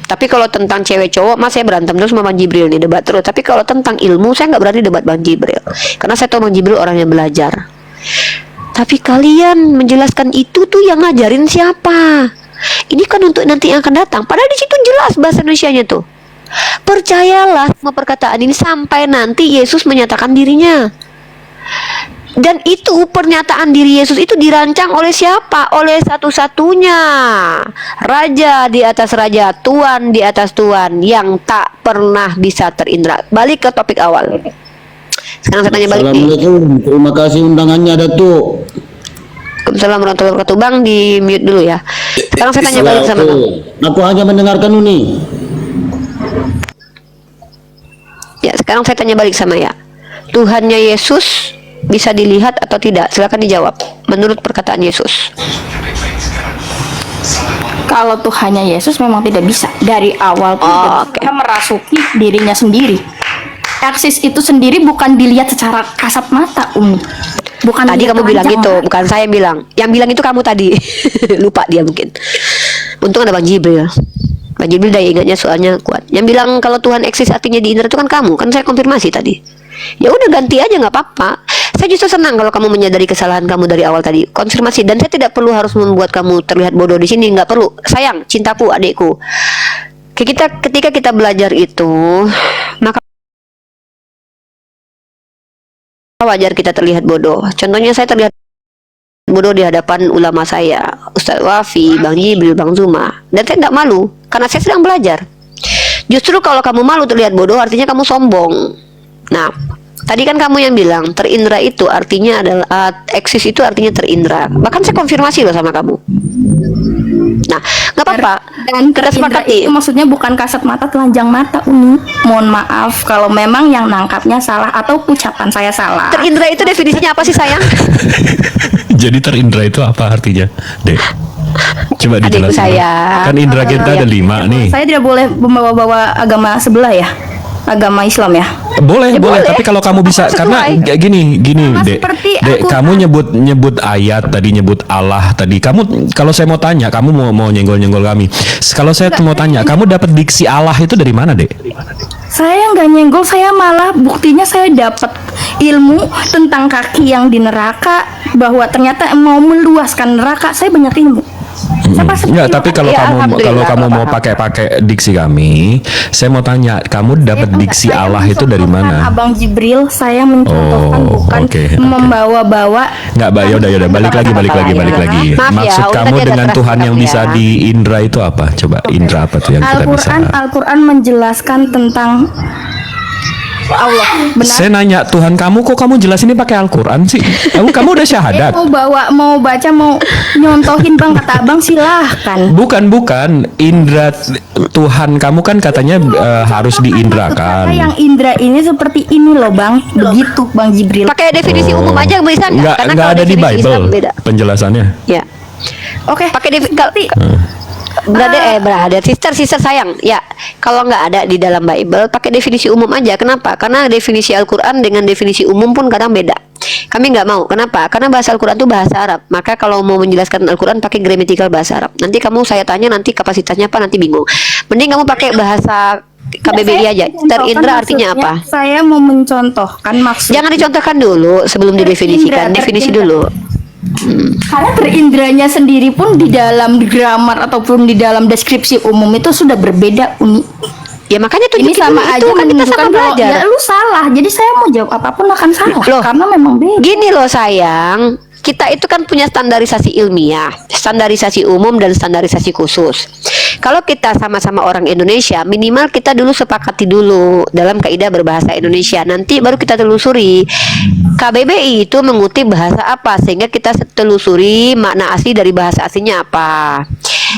Tapi kalau tentang cewek cowok, mas saya berantem terus sama Bang Jibril nih, debat terus. Tapi kalau tentang ilmu, saya nggak berani debat Bang Jibril, karena saya tahu Bang Jibril orang yang belajar. Tapi kalian menjelaskan itu tuh yang ngajarin siapa? Ini kan untuk nanti yang akan datang. Padahal di situ jelas bahasa Indonesianya tuh. Percayalah sama perkataan ini sampai nanti Yesus menyatakan dirinya. Dan itu pernyataan diri Yesus itu dirancang oleh siapa? Oleh satu-satunya Raja di atas raja, Tuan di atas Tuan, yang tak pernah bisa terindra. Balik ke topik awal. Sekarang saya tanya balik nih. Assalamualaikum, terima kasih undangannya Datuk. Waalaikumsalam warahmatullahi wabarakatuh. Bang, di mute dulu ya. Sekarang saya tanya balik sama Bang. Aku hanya mendengarkan ini. Ya, sekarang saya tanya balik sama ya. Tuhannya Yesus bisa dilihat atau tidak? Silakan dijawab. Menurut perkataan Yesus. Kalau Tuhannya Yesus memang tidak bisa. Dari awal pun dia merasuki dirinya sendiri. Eksis itu sendiri bukan dilihat secara kasat mata, Umi. Bukan Tadi kamu bilang telanjang gitu, mata. bukan saya yang bilang. Yang bilang itu kamu tadi. Lupa dia mungkin. Untung ada Bang Jibril. Bang Jibril daya ingatnya soalnya kuat. Yang bilang kalau Tuhan eksis artinya diindra itu kan kamu. Kan saya konfirmasi tadi. Ya udah ganti aja nggak apa-apa. Saya justru senang kalau kamu menyadari kesalahan kamu dari awal tadi. Konfirmasi, dan saya tidak perlu harus membuat kamu terlihat bodoh di sini, nggak perlu. Sayang, cintaku, adikku. Ketika kita belajar itu, maka wajar kita terlihat bodoh. Contohnya saya terlihat bodoh di hadapan ulama saya, Ustadz Wafi, Bang Jibril, Bang Zuma, dan saya nggak malu karena saya sedang belajar. Justru kalau kamu malu terlihat bodoh, artinya kamu sombong. Nah, tadi kan kamu yang bilang terindra itu artinya adalah eksis itu artinya terindra. Bahkan saya konfirmasi loh sama kamu. Nah, nggak apa-apa. Dan kita terindra sepakati. itu maksudnya bukan kasat mata, telanjang mata, Umi. Mohon maaf kalau memang yang nangkapnya salah atau ucapan saya salah. Terindra itu definisinya apa sih, sayang? Jadi terindra itu apa artinya, Dek? Coba Adikku dijelaskan. saya. Kan indra kita ada 5 nih. Saya tidak boleh membawa-bawa agama sebelah ya, agama Islam ya. Boleh, Ya boleh. boleh. Tapi kalau kamu bisa, Sesuai. karena gini, Sama Dek. seperti Dek, Al-Quran. kamu nyebut ayat tadi, nyebut Allah tadi. Kamu, kalau saya mau tanya, kamu mau nyenggol kami. Kalau saya mau tanya, kamu dapat diksi Allah itu dari mana, Dek? Saya nggak nyenggol, saya malah buktinya saya dapat ilmu tentang kaki yang di neraka, bahwa ternyata mau meluaskan neraka. Saya banyak ilmu. Saya pasti Enggak, terima tapi kasih. kalau Ya, kamu alhamdulillah, mau paham. pakai diksi kami, saya mau tanya, kamu dapat Enggak, diksi saya Allah itu dari mencontohkan mana? Abang Jibril, saya mencontohkan, Oh, bukan oke. membawa-bawa. Enggak, yaudah, balik lagi. Maaf ya, Maksud Unda kamu dia ada dengan keras Tuhan yang sikap bisa ya. diindra itu apa? Coba indra apa tuh yang kita bisa? Al-Quran menjelaskan tentang Allah. Benar. Saya nanya Tuhan kamu, kok kamu jelasinnya pakai Al-Quran sih? Kamu udah syahadat? Mau baca, mau nyontohin bang, kata abang silahkan. Bukan, indra Tuhan kamu kan katanya harus Kata diindrakan. yang indra ini seperti ini loh bang, begitu bang Jibril. Pakai definisi umum aja bisa nggak? Karena Nggak kalau ada di definisi Bible Islam beda. penjelasannya. Ya. Oke, Pakai berada sister sayang ya, kalau nggak ada di dalam Bible pakai definisi umum aja. Kenapa? Karena definisi Al-Quran dengan definisi umum pun kadang beda. Kami nggak mau. Kenapa? Karena bahasa Al-Quran itu bahasa Arab. Maka kalau mau menjelaskan Al-Quran pakai grammatical bahasa Arab. Nanti saya tanya nanti kapasitasnya apa, nanti bingung. Mending kamu pakai bahasa KBBI aja. Terindra artinya apa? Saya mau mencontohkan maksud. Jangan dicontohkan dulu sebelum didefinisikan. Terindra. Definisi dulu. Karena terindranya sendiri pun di dalam grammar ataupun di dalam deskripsi umum itu sudah berbeda, Uni. Ya makanya Ini tunjukin sama dulu aja itu kan kita sama menunjukkan kalau belajar. ya lu salah. Jadi saya mau jawab apapun akan salah Loh. karena memang beda. Gini loh sayang, kita itu kan punya standarisasi ilmiah, standarisasi umum dan standarisasi khusus. Kalau kita sama-sama orang Indonesia, minimal kita dulu sepakati dulu dalam kaidah berbahasa Indonesia. Nanti baru kita telusuri KBBI itu mengutip bahasa apa, sehingga kita telusuri makna asli dari bahasa aslinya apa.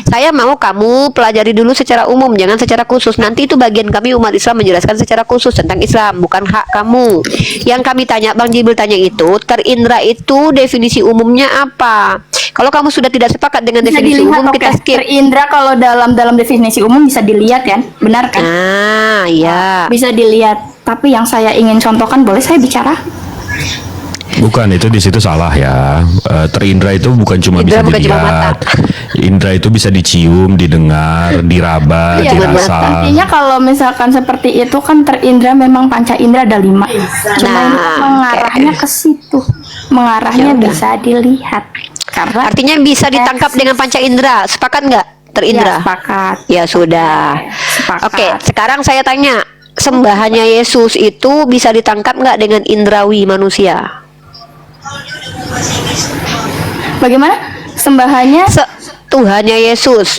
Saya mau kamu pelajari dulu secara umum, jangan secara khusus. Nanti itu bagian kami umat Islam menjelaskan secara khusus tentang Islam, bukan hak kamu. Yang kami tanya, Bang Jibril tanya itu, terindra itu definisi umumnya apa? Kalau kamu sudah tidak sepakat dengan Bisa definisi dilihat, umum, kita oke. skip. Terindra kalau dalam definisi umum bisa dilihat kan, benar kan? Ah, ya. Bisa dilihat. Tapi yang saya ingin contohkan, boleh saya bicara? Bukan, itu di situ salah ya. Terindra itu bukan cuma Indra bisa bukan cuma dilihat. Indra itu bisa dicium, didengar, diraba, Iya, dirasa. artinya kalau misalkan seperti itu kan terindra, memang panca indra ada 5. Cuma ini Nah, mengarahnya oke. ke situ. Mengarahnya Ya udah. bisa dilihat. Karena Artinya bisa ditangkap dengan panca indera. Sepakat nggak? Terindra. ya, sepakat. Ya sudah. Sepakat. Oke, sekarang saya tanya, sembahannya Yesus itu bisa ditangkap nggak dengan indrawi manusia? Bagaimana sembahannya? Tuhannya Yesus,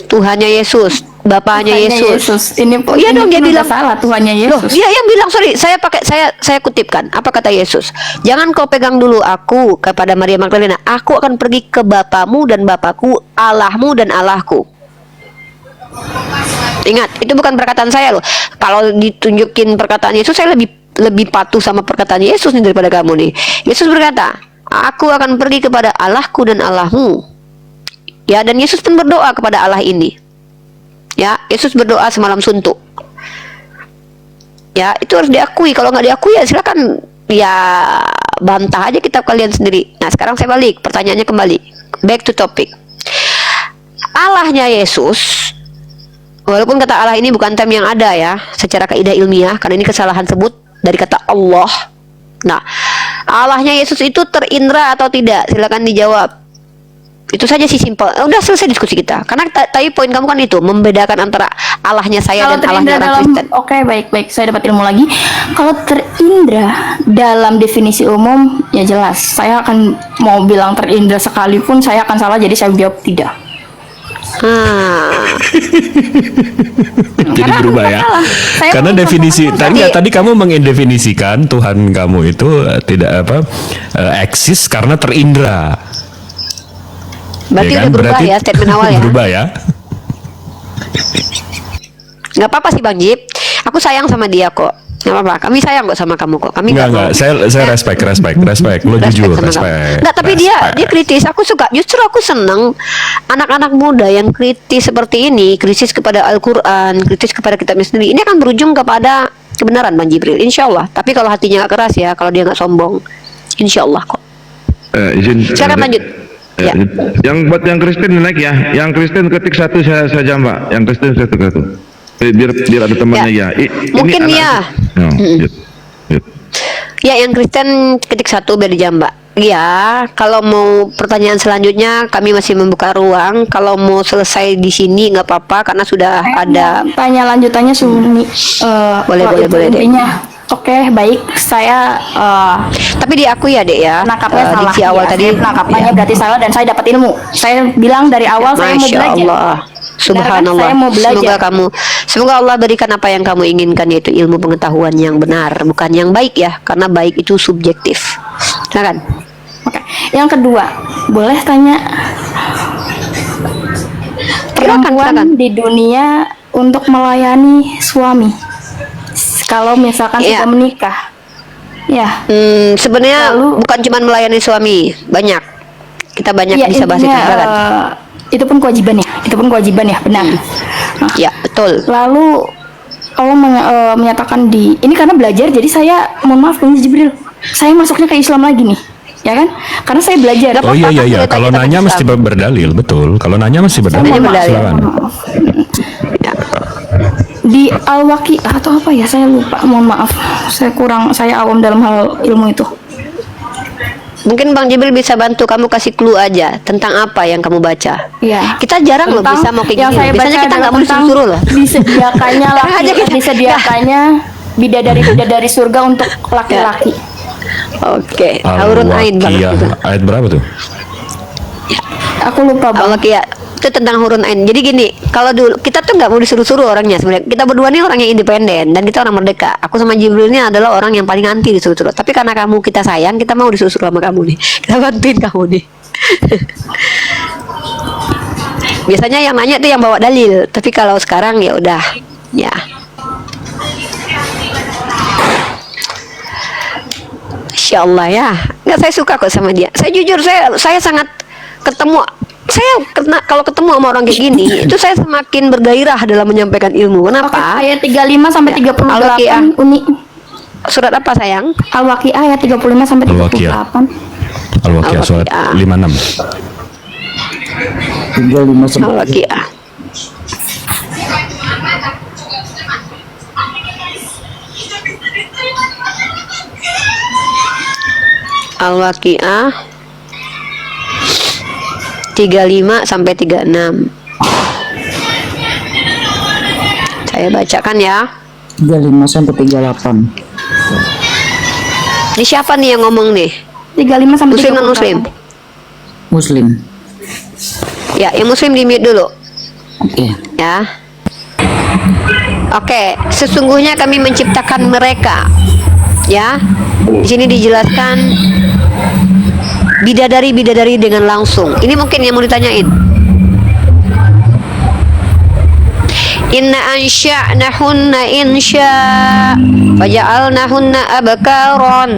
Bapaknya Tuhannya Yesus. Ini Oh, iya dong, dia pun udah bilang salah Tuhannya Loh, Yesus. dia yang bilang, sorry, saya kutipkan. Apa kata Yesus? Jangan kau pegang dulu aku kepada Maria Magdalena. Aku akan pergi ke Bapamu dan Bapakku, Allahmu dan Allahku. Ingat, itu bukan perkataan saya loh. Kalau ditunjukin perkataan Yesus, saya lebih patuh sama perkataan Yesus nih daripada kamu nih. Yesus berkata, aku akan pergi kepada Allahku dan Allahmu. Ya, dan Yesus pun berdoa kepada Allah ini. Ya, Yesus berdoa semalam suntuk. Ya, itu harus diakui. Kalau nggak diakui ya silakan ya bantah aja kitab kalian sendiri. Nah, sekarang saya balik, pertanyaannya kembali. Back to topic. Allahnya Yesus, walaupun kata Allah ini bukan term yang ada ya secara kaidah ilmiah, karena ini kesalahan sebut dari kata Allah. Nah, Allahnya Yesus itu terindra atau tidak? Silakan dijawab. Itu saja sih, simpel. Udah selesai diskusi kita. Karena tadi poin kamu kan itu membedakan antara Allahnya saya Kalau dan Allahnya terindra orang dalam, Kristen. oke, baik, saya dapat ilmu lagi. Kalau terindra dalam definisi umum, ya jelas. Saya akan mau bilang terindra sekalipun saya akan salah, jadi saya jawab tidak. Jadi Karena berubah aku ya. salah. Saya Karena mau definisi contohkan tadi kamu mengindefinisikan Tuhan kamu itu tidak eksis karena terindra. Berarti Ya kan? udah berubah ya statement awal ya. Berubah ya. Nggak apa-apa sih Bang Jip. Aku sayang sama dia kok. Nggak apa-apa. Kami sayang kok sama kamu kok. Kami Enggak. mau- Saya respect. Lo jujur, sama kamu. respect. Nggak, tapi dia kritis. Aku suka. Justru aku senang anak-anak muda yang kritis seperti ini, kritis kepada Al-Quran, kritis kepada kitabnya sendiri. Ini akan berujung kepada kebenaran Bang Jibril, insya Allah. Tapi kalau hatinya nggak keras ya, kalau dia nggak sombong, insya Allah kok. Silakan lanjut. Ya. Yang buat yang Kristen naik ya, yang Kristen ketik satu saja Mbak, yang Kristen satu. Biar ada temannya ya. Mungkin ini ya. Ya, yang Kristen ketik satu biar dijawab Mbak. Ya, kalau mau pertanyaan selanjutnya kami masih membuka ruang. Kalau mau selesai di sini nggak apa-apa karena sudah ada. Tanya lanjutannya Sunni. Boleh, Dek. Intinya, oke, baik. Saya Tapi diakui ya Dek ya. menangkapnya salah. Diksi awal Iya, tadi. saya penangkapannya berarti salah dan saya dapat ilmu. Saya bilang dari awal saya mau Masya belajar. Allah. Subhanallah. Saya mau belajar. Semoga Allah berikan apa yang kamu inginkan, yaitu ilmu pengetahuan yang benar, bukan yang baik ya, karena baik itu subjektif. Silakan. Oke. Yang kedua, boleh tanya perempuan silakan. di dunia untuk melayani suami kalau misalkan Iya. sudah menikah. Ya. Sebenarnya Lalu- bukan cuma melayani suami, banyak. Kita banyak Ya, bisa bahas itu. intinya, Silakan. itu pun kewajiban ya. Itu pun kewajiban ya, benar. Nah, Ya, betul. lalu Allah menyatakan ini karena belajar, jadi saya mohon maaf Bang Jibril, saya masuknya ke Islam lagi nih, ya kan? Karena saya belajar. Oh iya iya iya. Kita Kalau kita nanya Islam. mesti berdalil, betul. Kalau nanya mesti berdalil. Nanya berdalil. Silakan. Ya. Di Al-Waqi'ah atau apa ya, saya lupa, mohon maaf, saya awam dalam hal ilmu itu. Mungkin Bang Jibril bisa bantu kamu kasih clue aja tentang apa yang kamu baca. Iya. Kita jarang loh Tentang bisa mau kayak yang gini. saya Biasanya baca kita nggak adalah mau tentang disuruh loh. disediakannya Sekarang aja kita- disediakannya bidadari surga untuk laki-laki. Oke, Haurun Ain Bang. Al-Waqiah. Ayat berapa tuh? Aku lupa Bang. Al-Waqiah itu tentang Hurun Ain. Jadi gini, kalau dulu kita tuh nggak mau disuruh-suruh orangnya sebenarnya. Kita berdua nih orang yang independen dan kita orang merdeka. Aku sama Jibril ini adalah orang yang paling anti disuruh-suruh. Tapi karena kamu kita sayang, kita mau disuruh-suruh sama kamu nih. Kita bantuin kamu nih. Biasanya yang nanya tuh yang bawa dalil. Tapi kalau sekarang ya udah, ya. Insya Allah ya. Nggak, saya suka kok sama dia. Saya jujur, saya sangat kalau ketemu sama orang kayak gini, itu saya semakin bergairah dalam menyampaikan ilmu. Oke, Kenapa? ayat 35 sampai 38 Al-Waqiah. Uni. Surat apa sayang? Al-Waqi'ah ayat 35 sampai 38. Al-Waqiah surat Al-Waqiah. 56. 35 sampai Al-Waqiah. Al-Waqiah 35 sampai 36. Saya bacakan ya. 35 sampai 38. Ini siapa nih yang ngomong nih? 35 sampai Muslim 38. non muslim? Muslim. Ya, yang muslim di mute dulu. Oke. Ya. Oke, sesungguhnya kami menciptakan mereka. Ya. Di sini dijelaskan bidadari-bidadari dengan langsung. Ini mungkin yang mau ditanyain. Inna ansha'nahunna insya faja'alnahunna abkaron.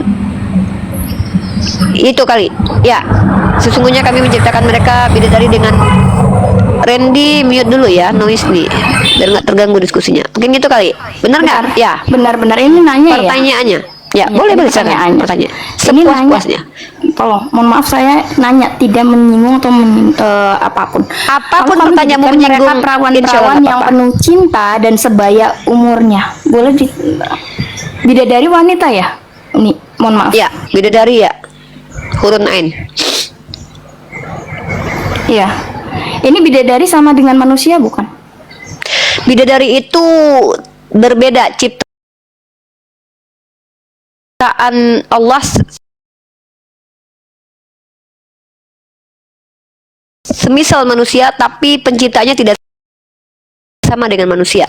Itu kali. Ya. Sesungguhnya kami menciptakan mereka bidadari dengan Randy mute dulu ya, noise nih, biar nggak terganggu diskusinya. Mungkin gitu kali. Benar nggak? Ya. Benar-benar ini nanya ya. Pertanyaannya. Ya, Ya, boleh ini silakan. pertanyaannya. Pertanyaan. Ini nanya. Sepuas-puasnya. Tolong, mohon maaf saya nanya tidak menyinggung atau apapun. Apapun Kalau kami pertanyaanmu jadikan menyinggung, mereka insya Allah perawan-perawan nggak yang apa-apa. penuh cinta dan sebaya umurnya. Boleh bidadari wanita ya? Ini, mohon maaf. Ya, bidadari ya. Hurun Ain. Iya. Ini bidadari sama dengan manusia bukan? Bidadari itu berbeda ciptaan Allah semisal manusia, tapi penciptanya tidak sama dengan manusia.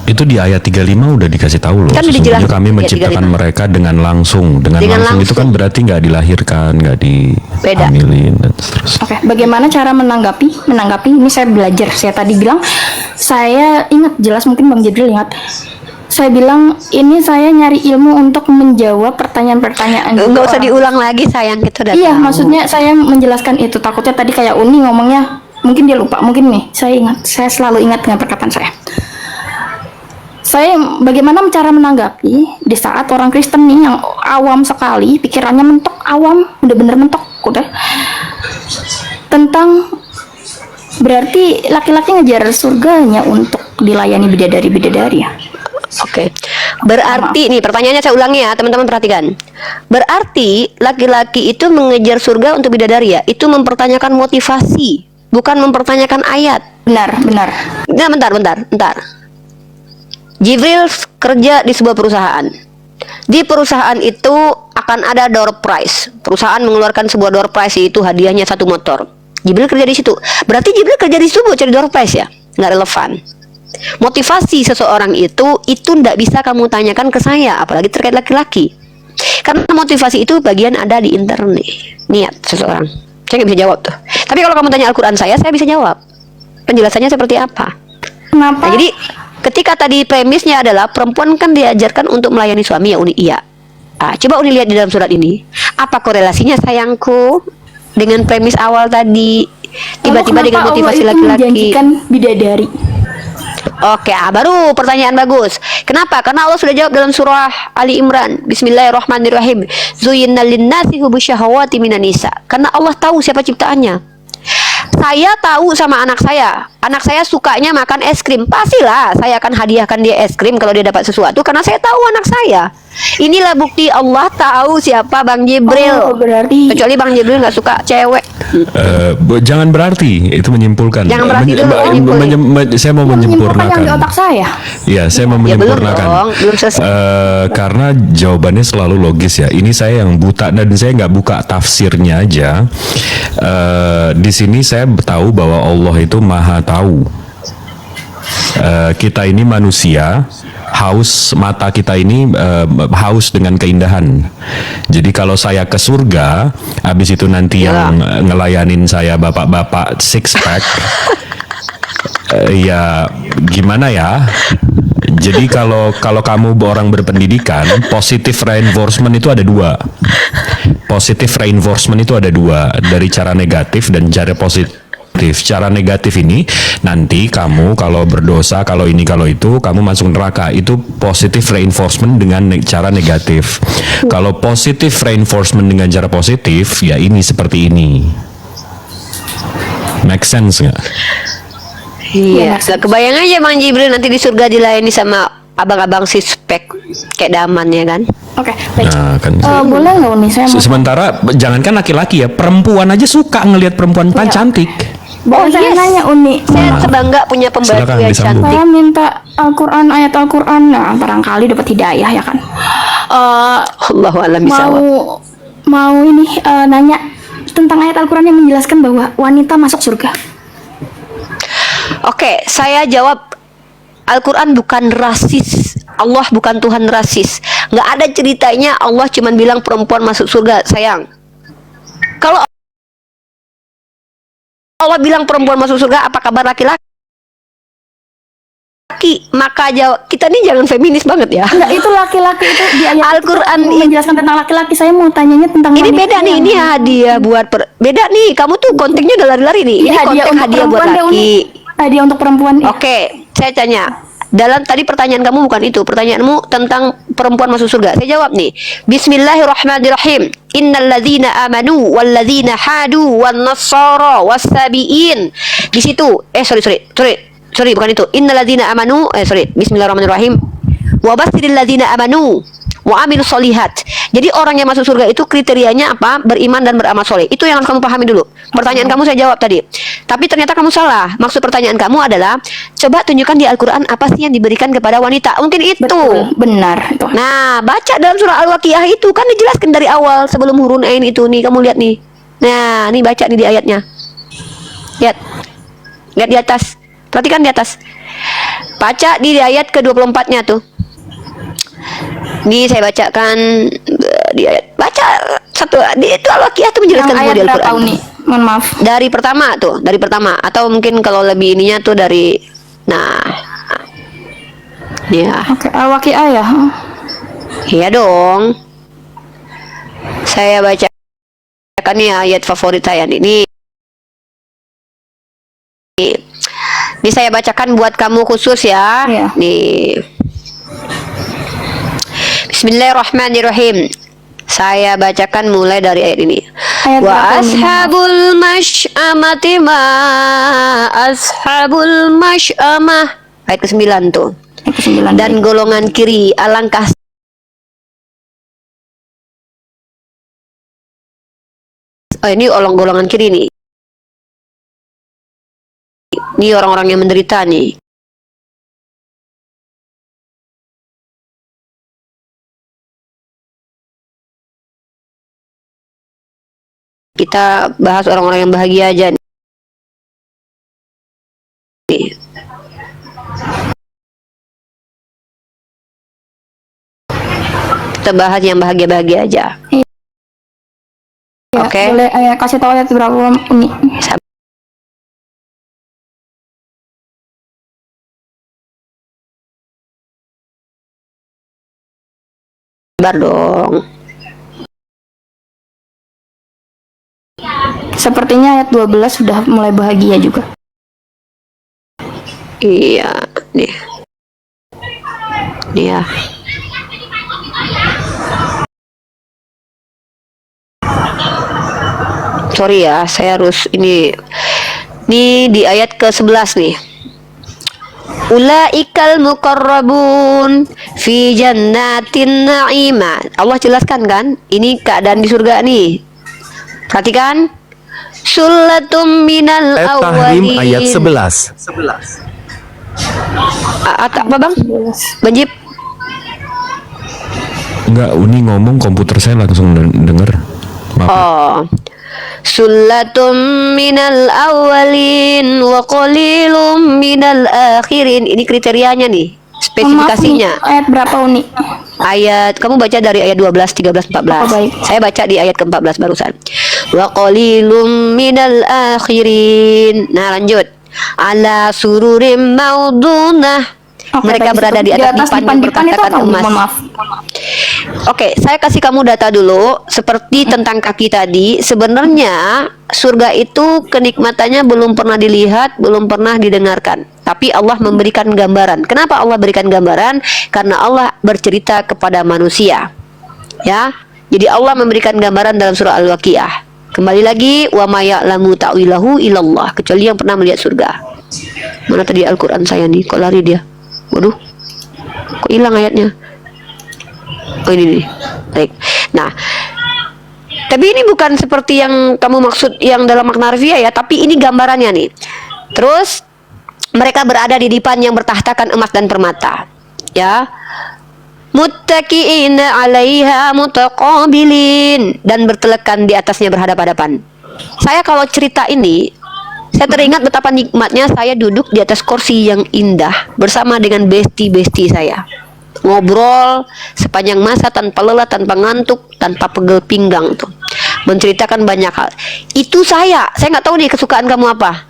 Itu di ayat 35 udah dikasih tahu loh. Kan udah Sesungguhnya dijelaskan kami di ayat menciptakan 35. mereka dengan langsung. Dengan langsung itu kan berarti nggak dilahirkan, nggak Beda. dihamilin dan seterusnya. Oke, bagaimana cara menanggapi? Ini saya belajar. Saya tadi bilang, saya ingat jelas, mungkin Bang Jibril ingat. Saya bilang, ini saya nyari ilmu untuk menjawab pertanyaan-pertanyaan. Nggak usah orang. diulang lagi sayang, kita udah Iya, tahu. maksudnya saya menjelaskan itu. Takutnya tadi kayak Uni ngomongnya, mungkin dia lupa. Mungkin nih, saya ingat. Saya selalu ingat dengan perkataan saya. saya bagaimana cara menanggapi di saat orang Kristen nih yang awam sekali, pikirannya mentok, awam, udah bener mentok, udah tentang berarti laki-laki ngejar surganya untuk dilayani bidadari-bidadari ya. Oke. Berarti nih pertanyaannya saya ulangi ya, teman-teman perhatikan. Berarti laki-laki itu mengejar surga untuk bidadari ya, itu mempertanyakan motivasi, bukan mempertanyakan ayat. Benar, benar. Nah, bentar. Jibril kerja di sebuah perusahaan. Di perusahaan itu akan ada door prize. Perusahaan mengeluarkan sebuah door prize, yaitu hadiahnya 1 motor. Jibril kerja di situ. Berarti Jibril kerja di situ buat cari door prize ya? Nggak relevan. Motivasi seseorang itu tidak bisa kamu tanyakan ke saya, apalagi terkait laki-laki. Karena motivasi itu bagian ada di internal niat seseorang. Saya nggak bisa jawab tuh. Tapi kalau kamu tanya Al-Quran saya bisa jawab. Penjelasannya seperti apa? Kenapa? Nah, jadi ketika tadi premisnya adalah perempuan kan diajarkan untuk melayani suami ya Uni, iya. Ah, coba Uni lihat di dalam surat ini, apa korelasinya sayangku dengan premis awal tadi? Tiba-tiba dengan motivasi Allah itu laki-laki. menjanjikan bidadari. Oke, baru pertanyaan bagus. Kenapa? Karena Allah sudah jawab dalam surah Ali Imran. Bismillahirrahmanirrahim. Zuyyina lin-nasi hubbu syahawati minan nisa. Karena Allah tahu siapa ciptaannya. Saya tahu sama anak saya sukanya makan es krim. Pastilah saya akan hadiahkan dia es krim kalau dia dapat sesuatu, karena saya tahu anak saya. Inilah bukti Allah tahu siapa Bang Jibril. Oh, berarti Kecuali Bang Jibril nggak suka cewek. Jangan berarti itu menyimpulkan. Jangan berarti dulu, Saya mau yang yang di menyempurnakan. otak saya. Ya, saya mau Ya, belum menyempurnakan. dong, belum selesai. Karena jawabannya selalu logis ya. Ini saya yang buta dan saya nggak buka tafsirnya aja. Di sini saya tahu bahwa Allah itu maha tahu. Kita ini manusia, haus, mata kita ini haus dengan keindahan. Jadi kalau saya ke surga, habis itu nanti yang ngelayanin saya bapak-bapak six pack, ya gimana ya? Jadi kalau kamu orang berpendidikan, positive reinforcement itu ada 2. Positive reinforcement itu ada 2, dari cara negatif dan cara positif. Cara negatif ini nanti kamu kalau berdosa, kalau ini kalau itu, kamu masuk neraka. Itu positive reinforcement dengan cara negatif. Kalau positive reinforcement dengan cara positif, ya ini seperti ini. Make sense nggak? Iya, kebayang aja Bang Jibril nanti di surga dilayani sama abang-abang sispek kayak daman ya kan? Oke, baik. Nah, kan. Boleh nggak nih saya mau Sementara jangankan laki-laki ya, perempuan aja suka ngelihat perempuan cantik. boleh saya yes. nanya Uni? Saya sebangga punya pembantu Silakan, yang disambung. cantik. Saya minta Al-Quran, ayat Al-Quran, nah barangkali dapat hidayah ya kan. Allahu a'lam bishawab. Mau ini nanya tentang ayat Al-Quran yang menjelaskan bahwa wanita masuk surga. Oke, saya jawab, Al-Quran bukan rasis. Allah bukan Tuhan rasis. Nggak ada ceritanya Allah cuma bilang perempuan masuk surga, sayang. Kalau Allah bilang perempuan masuk surga, apa kabar laki-laki? Maka jawab, kita nih jangan feminis banget ya. Enggak, itu laki-laki itu di ayat Al-Quran itu menjelaskan tentang laki-laki. Saya mau tanyanya tentang Ini wanita beda nih, yang- ini hadiah buat beda nih. Kamu tuh kontennya udah lari-lari nih. Ini Ini hadiah konten untuk hadiah buat perempuan deh, Uni. laki. Hadiah untuk perempuan. Oke, saya tanya. Dalam tadi pertanyaan kamu bukan itu. Pertanyaanmu tentang perempuan masuk surga. Saya jawab nih. Bismillahirrahmanirrahim. Innal ladzina amanu wal ladzina hadu wan nassara was-sabiin. Di situ sorry bukan itu. Innal ladzina amanu Bismillahirrahmanirrahim. Wa basyiril ladzina amanu wa amilus solihat. Jadi orang yang masuk surga itu kriterianya apa? Beriman dan beramal soleh. Itu yang harus kamu pahami dulu. Pertanyaan kamu saya jawab tadi. Tapi ternyata kamu salah. Maksud pertanyaan kamu adalah, coba tunjukkan di Al-Quran apa sih yang diberikan kepada wanita. Mungkin itu. Betul, benar itu. Nah, baca dalam surah Al-Waqiah itu kan dijelaskan dari awal sebelum hurun ain itu nih. Kamu lihat nih. Nah, ini baca nih di ayatnya. Lihat. Lihat di atas. Perhatikan di atas. Baca di ayat ke-24-nya tuh. Ini saya bacakan di ayat. Baca satu di itu Al-Waqiah tuh menjelaskan Yang semua ayat di berapa Al-Quran. Uni? Mohon maaf. Dari pertama atau mungkin kalau lebih ininya tuh dari ya. Oke, Al-Waqiah ya. Iya dong. Saya bacakan nih ayat favorit saya ini. Ini saya bacakan buat kamu khusus ya. Iya. Nih. Bismillahirrahmanirrahim. Saya bacakan mulai dari ayat ini. Ayat Wa berapa ini? ashabul masy'amati ma ashabul masy'amah. Ayat ke-9 tuh. Ayat ke-9. Dan golongan kiri alangkah. Oh, ini golongan kiri nih. Ini orang-orang yang menderita nih. Kita bahas orang-orang yang bahagia aja nih. Kita bahas yang bahagia-bahagia aja. Ya, Oke. boleh kasih tahu ayat berapa Umi? Sabar dong. Sepertinya ayat 12 sudah mulai bahagia juga. Iya, nih. Nih ya. Sorry ya, saya harus ini di ayat ke-11 nih. Ulaikal muqarrabun fi jannatin na'imah. Allah jelaskan kan? Ini keadaan di surga nih. Perhatikan. Sulatum minal At-Tahrim awwalin. ayat 11. Apa bang? Banjib. Enggak, Uni ngomong komputer saya langsung denger. Maaf. Oh. Sulatum minal awwalin wa qalilum minal akhirin. Ini kriterianya nih, spesifikasinya. Maaf, Umi, ayat berapa Uni? Ayat, kamu baca dari ayat 12, 13, 14. Oh, baik. Saya baca di ayat ke-14 barusan. Wa qalilum minal akhirin. Nah, lanjut. Ala sururim maudunah. Oke, Mereka baik. berada di atas dipan yang dipan itu berkatakan apa, Umi? emas. Mohon maaf. Oke, saya kasih kamu data dulu. Seperti tentang kaki tadi, sebenarnya surga itu kenikmatannya belum pernah dilihat, belum pernah didengarkan. Tapi Allah memberikan gambaran. Kenapa Allah berikan gambaran? Karena Allah bercerita kepada manusia. Ya, jadi Allah memberikan gambaran dalam surah Al-Waqiah. Kembali lagi, wa ma ya'lamu ta'wilahu illallah, kecuali yang pernah melihat surga. Mana tadi Al-Quran saya nih? Kok lari dia? Waduh, kok hilang ayatnya? Oh, ini nih. Baik. Nah, tapi ini bukan seperti yang kamu maksud yang dalam makna harfiah ya, tapi ini gambarannya nih. Terus mereka berada di dipan yang bertahtakan emas dan permata. Ya. Muttaqi'ina 'alaiha mutaqabilin, dan bertelekan di atasnya berhadapan-hadapan. Saya kalau cerita ini, saya teringat betapa nikmatnya saya duduk di atas kursi yang indah bersama dengan besti-besti saya. Ngobrol sepanjang masa tanpa lelah, tanpa ngantuk, tanpa pegel pinggang tuh. Menceritakan banyak hal. Itu saya nggak tahu nih kesukaan kamu apa.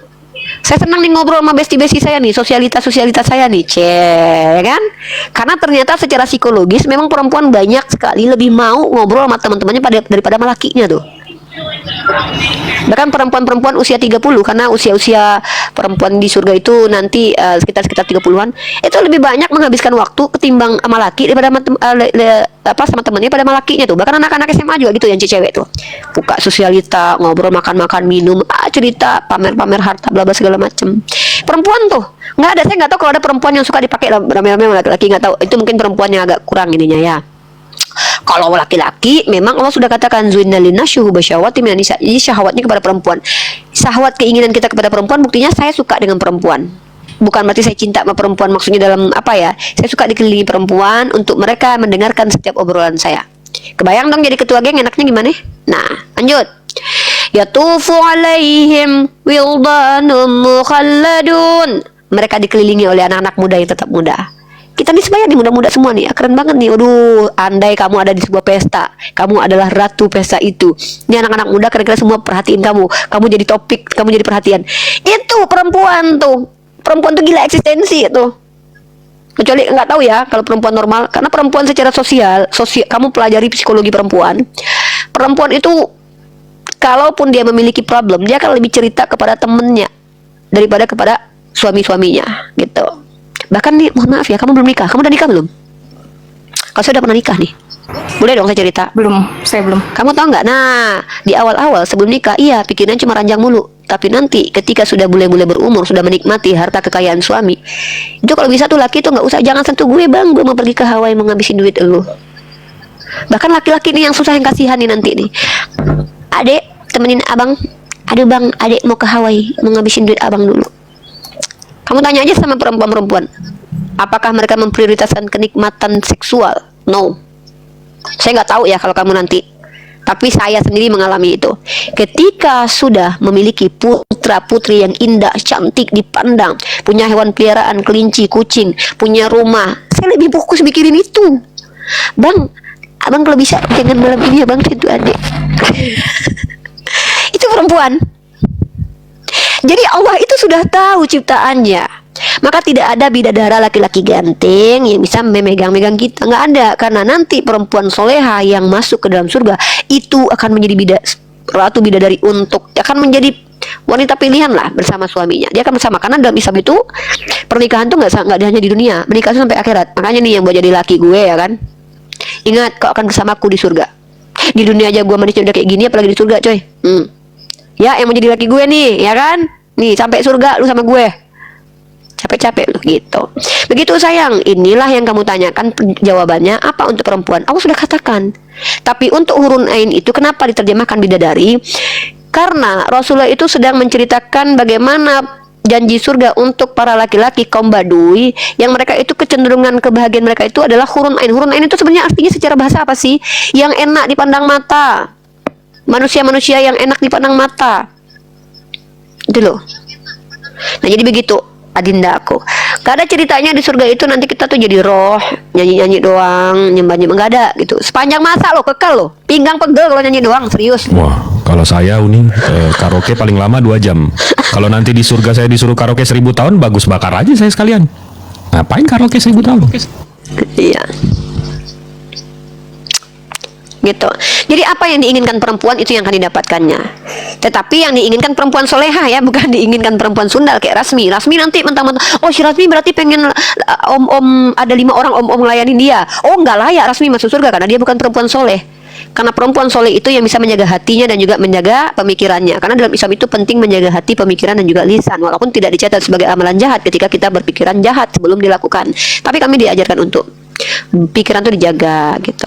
Saya senang nih ngobrol sama besti-besti saya nih, sosialitas saya nih, kan? Karena ternyata secara psikologis memang perempuan banyak sekali lebih mau ngobrol sama teman-temannya daripada sama lakinya tuh. Bahkan perempuan-perempuan usia 30, karena usia-usia perempuan di surga itu nanti sekitar 30-an, itu lebih banyak menghabiskan waktu ketimbang sama laki daripada sama temannya pada sama lakinya tuh. Bahkan anak-anak SMA juga gitu yang cewek tuh. Buka sosialita, ngobrol, makan-makan, minum, cerita, pamer-pamer harta, bla bla segala macem. Perempuan tuh nggak ada, saya nggak tahu kalau ada perempuan yang suka dipakai rame-rame sama laki-laki, nggak tahu. Itu mungkin perempuannya agak kurang ininya ya. Kalau laki-laki memang Allah sudah katakan zuinalina syuhuba syahwati minan nisa. Jadi syahwatnya kepada perempuan. Syahwat keinginan kita kepada perempuan, buktinya saya suka dengan perempuan. Bukan berarti saya cinta sama perempuan, maksudnya dalam apa ya? Saya suka dikelilingi perempuan untuk mereka mendengarkan setiap obrolan saya. Kebayang dong jadi ketua geng enaknya gimana? Nah, lanjut. Yatufu alaihim wildanum mukhalladun. Mereka dikelilingi oleh anak-anak muda yang tetap muda. Kita nih sebanyak nih muda-muda semua nih, keren banget nih. Waduh, andai kamu ada di sebuah pesta, kamu adalah ratu pesta itu. Ini anak-anak muda kira-kira semua perhatiin kamu. Kamu jadi topik, kamu jadi perhatian. Itu perempuan tuh. Perempuan tuh gila eksistensi tuh. Kecuali nggak tahu ya kalau perempuan normal, karena perempuan secara sosial, kamu pelajari psikologi perempuan. Perempuan itu kalaupun dia memiliki problem, dia akan lebih cerita kepada temennya daripada kepada suami-suaminya gitu. Bahkan nih, mohon maaf ya, kamu belum nikah. Kamu udah nikah belum? Kalau saya udah pernah nikah nih. Boleh dong saya cerita? Belum, saya belum. Kamu tahu nggak? Nah, di awal-awal sebelum nikah, iya pikirannya cuma ranjang mulu. Tapi nanti ketika sudah bule-bule berumur, sudah menikmati harta kekayaan suami, itu kalau bisa tuh laki tuh nggak usah, jangan sentuh gue bang, gue mau pergi ke Hawaii mau ngabisin duit lu. Bahkan laki-laki nih yang susah yang kasihan nih nanti nih. Adek, temenin abang. Aduh bang, adek mau ke Hawaii, mau ngabisin duit abang dulu. Kamu tanya aja sama perempuan-perempuan, apakah mereka memprioritaskan kenikmatan seksual? No. Saya nggak tahu ya kalau kamu nanti. Tapi saya sendiri mengalami itu. Ketika sudah memiliki putra-putri yang indah, cantik dipandang, punya hewan peliharaan, kelinci, kucing, punya rumah, saya lebih fokus mikirin itu. Bang, abang kalau bisa jangan malam ini ya bang, itu adik. Itu perempuan. Jadi Allah itu sudah tahu ciptaannya. Maka tidak ada bidadara laki-laki ganteng yang bisa memegang-megang kita. Nggak ada. Karena nanti perempuan soleha yang masuk ke dalam surga itu akan menjadi ratu bidadari untuk akan menjadi wanita pilihan lah bersama suaminya. Dia akan bersama. Karena dalam Islam itu pernikahan tuh nggak hanya di dunia, menikah sampai akhirat. Makanya nih yang buat jadi laki gue ya kan, ingat kau akan bersamaku di surga. Di dunia aja gue manisnya udah kayak gini, apalagi di surga coy. Ya yang mau jadi laki gue nih ya kan, nih sampai surga lu sama gue. Capek-capek loh gitu. Begitu sayang, inilah yang kamu tanyakan jawabannya apa untuk perempuan. Aku sudah katakan. Tapi untuk hurun ain itu kenapa diterjemahkan bidadari? Karena Rasulullah itu sedang menceritakan bagaimana janji surga untuk para laki-laki kaum Badui yang mereka itu kecenderungan kebahagiaan mereka itu adalah hurun ain. Hurun ain itu sebenarnya artinya secara bahasa apa sih? Yang enak dipandang mata. Manusia-manusia yang enak dipandang mata. Itu loh. Nah, jadi begitu. Adinda aku. Gak ada ceritanya di surga itu nanti kita tuh jadi roh, nyanyi-nyanyi doang, nyembah-nyembah, gak ada gitu. Sepanjang masa loh, kekal loh. Pinggang pegel kalau nyanyi doang, serius. Wah, kalau saya Uni karaoke paling lama 2 jam. Kalau nanti di surga saya disuruh karaoke 1000 tahun, bagus bakar aja saya sekalian. Ngapain karaoke 1000 tahun? Iya. Gitu. Jadi apa yang diinginkan perempuan itu yang akan didapatkannya. Tetapi yang diinginkan perempuan soleha ya, bukan diinginkan perempuan sundal kayak Rasmi. Rasmi nanti mentang-mentang, oh si Rasmi berarti pengen om-om ada 5 orang om-om ngelayanin dia. Oh nggak layak Rasmi masuk surga karena dia bukan perempuan soleh. Karena perempuan soleh itu yang bisa menjaga hatinya dan juga menjaga pemikirannya. Karena dalam Islam itu penting menjaga hati, pemikiran dan juga lisan. Walaupun tidak dicatat sebagai amalan jahat ketika kita berpikiran jahat sebelum dilakukan. Tapi kami diajarkan untuk pikiran tuh dijaga gitu.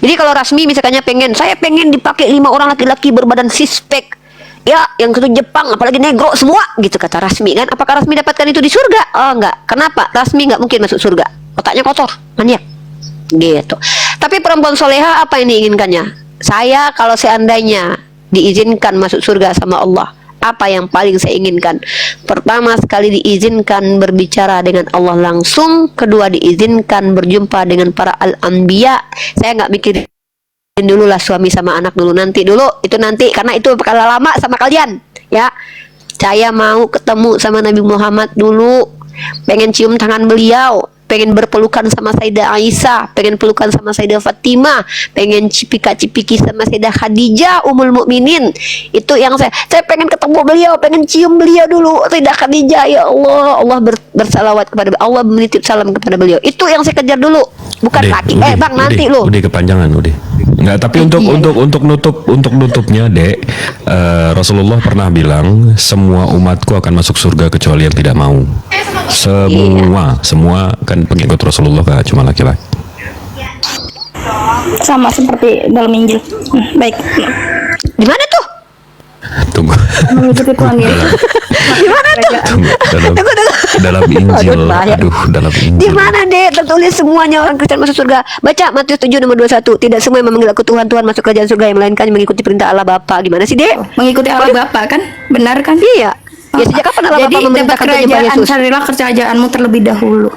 Jadi kalau Rasmi misalnya saya pengen dipakai 5 orang laki-laki berbadan six-pack ya, yang itu Jepang apalagi negro semua gitu kata Rasmi kan. Apakah Rasmi dapatkan itu di surga? Oh enggak. Kenapa? Rasmi enggak mungkin masuk surga, otaknya kotor, maniak gitu. Tapi perempuan soleha apa yang diinginkannya? Saya kalau seandainya diizinkan masuk surga sama Allah, apa yang paling saya inginkan? Pertama sekali diizinkan berbicara dengan Allah langsung. Kedua diizinkan berjumpa dengan para al-anbiya. Saya nggak mikirin dulu lah suami sama anak dulu, nanti dulu. Itu nanti karena itu bakal lama sama kalian ya. Saya mau ketemu sama Nabi Muhammad dulu. Pengen cium tangan beliau, pengen berpelukan sama Sayyidah Aisyah, pengen pelukan sama Sayyidah Fatimah, pengen cipika-cipiki sama Sayyidah Khadijah Ummul Mukminin. Itu yang saya pengen ketemu beliau, pengen cium beliau dulu, Sayyidah Khadijah. Ya Allah, Allah bersalawat kepada Allah, menitip salam kepada beliau. Itu yang saya kejar dulu, bukan laki. Bang nanti lu. Udah kepanjangan udah. Enggak, tapi untuk nutupnya, Dek, Rasulullah pernah bilang semua umatku akan masuk surga kecuali yang tidak mau. Semua kan pengikut Rasulullah, gak cuma laki-laki. Sama seperti dalam Injil. Baik. Di mana tuh? Tunggu. Mengikuti Tuhan Yesus. Di mana tuh? Tunggu, dalam Injil. Dalam Injil. Di mana deh tertulis semuanya orang Kristen masuk surga? Baca Matius 7 nomor 21. Tidak semua yang memanggil aku Tuhan, Tuhan masuk kerajaan surga, yang melainkan yang mengikuti perintah Allah Bapa. Gimana sih, Dek? Mengikuti Allah Bapa kan? Benar kan? Iya. Ya sejak kapan Allah Bapa memerintahkan untuk nyembah Yesus? Carilah kerajaanmu terlebih dahulu.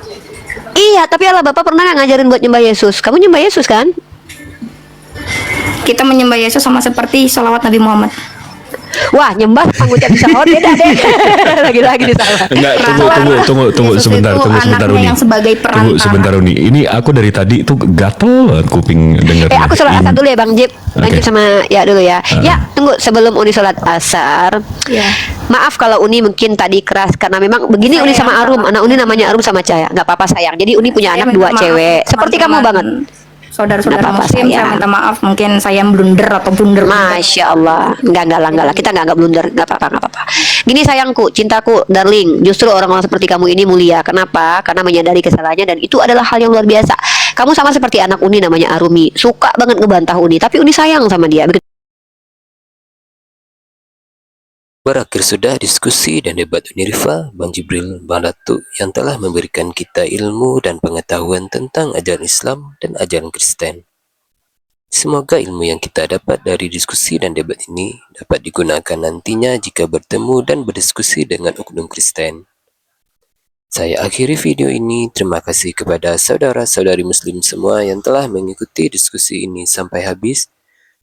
Iya, tapi Allah Bapa pernah nggak ngajarin buat nyembah Yesus? Kamu nyembah Yesus kan? Kita menyembah Yesus sama seperti salawat Nabi Muhammad. Wah, nyembah pengucap bisa beda deh. Lagi-lagi disalah. Enggak, tunggu Yesus sebentar, itu tunggu sebentar anaknya Uni. yang sebagai perantara. Tunggu sebentar Uni. Ini aku dari tadi tuh gatel banget kuping dengar. Aku sholat asar dulu ya Bang Jip. Lanjut sama ya dulu ya. Ya, tunggu sebelum Uni sholat asar. Ya. Maaf kalau Uni mungkin tadi keras karena memang begini Uni sama Arum. Anak Uni namanya Arum sama Cahaya. Nggak apa-apa sayang. Jadi Uni punya Saya anak 2 minta maaf, cewek. Seperti kamu teman-teman. banget. saudara-saudara Nggak apa-apa, muslim, saya sayang. minta maaf mungkin saya blunder atau blunder. Masya Allah, enggak lah, kita enggak blunder, enggak apa-apa. Gini sayangku, cintaku, darling, justru orang-orang seperti kamu ini mulia. Kenapa? Karena menyadari kesalahannya dan itu adalah hal yang luar biasa. Kamu sama seperti anak Uni namanya Arumi, suka banget ngebantah Uni, tapi Uni sayang sama dia. Berakhir sudah diskusi dan debat Unirifa, Bang Jibril, Bang Datuk yang telah memberikan kita ilmu dan pengetahuan tentang ajaran Islam dan ajaran Kristen. Semoga ilmu yang kita dapat dari diskusi dan debat ini dapat digunakan nantinya jika bertemu dan berdiskusi dengan oknum Kristen. Saya akhiri video ini. Terima kasih kepada saudara-saudari Muslim semua yang telah mengikuti diskusi ini sampai habis.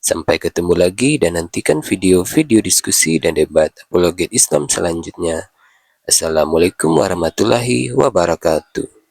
Sampai ketemu lagi dan nantikan video-video diskusi dan debat apologet Islam selanjutnya. Assalamualaikum warahmatullahi wabarakatuh.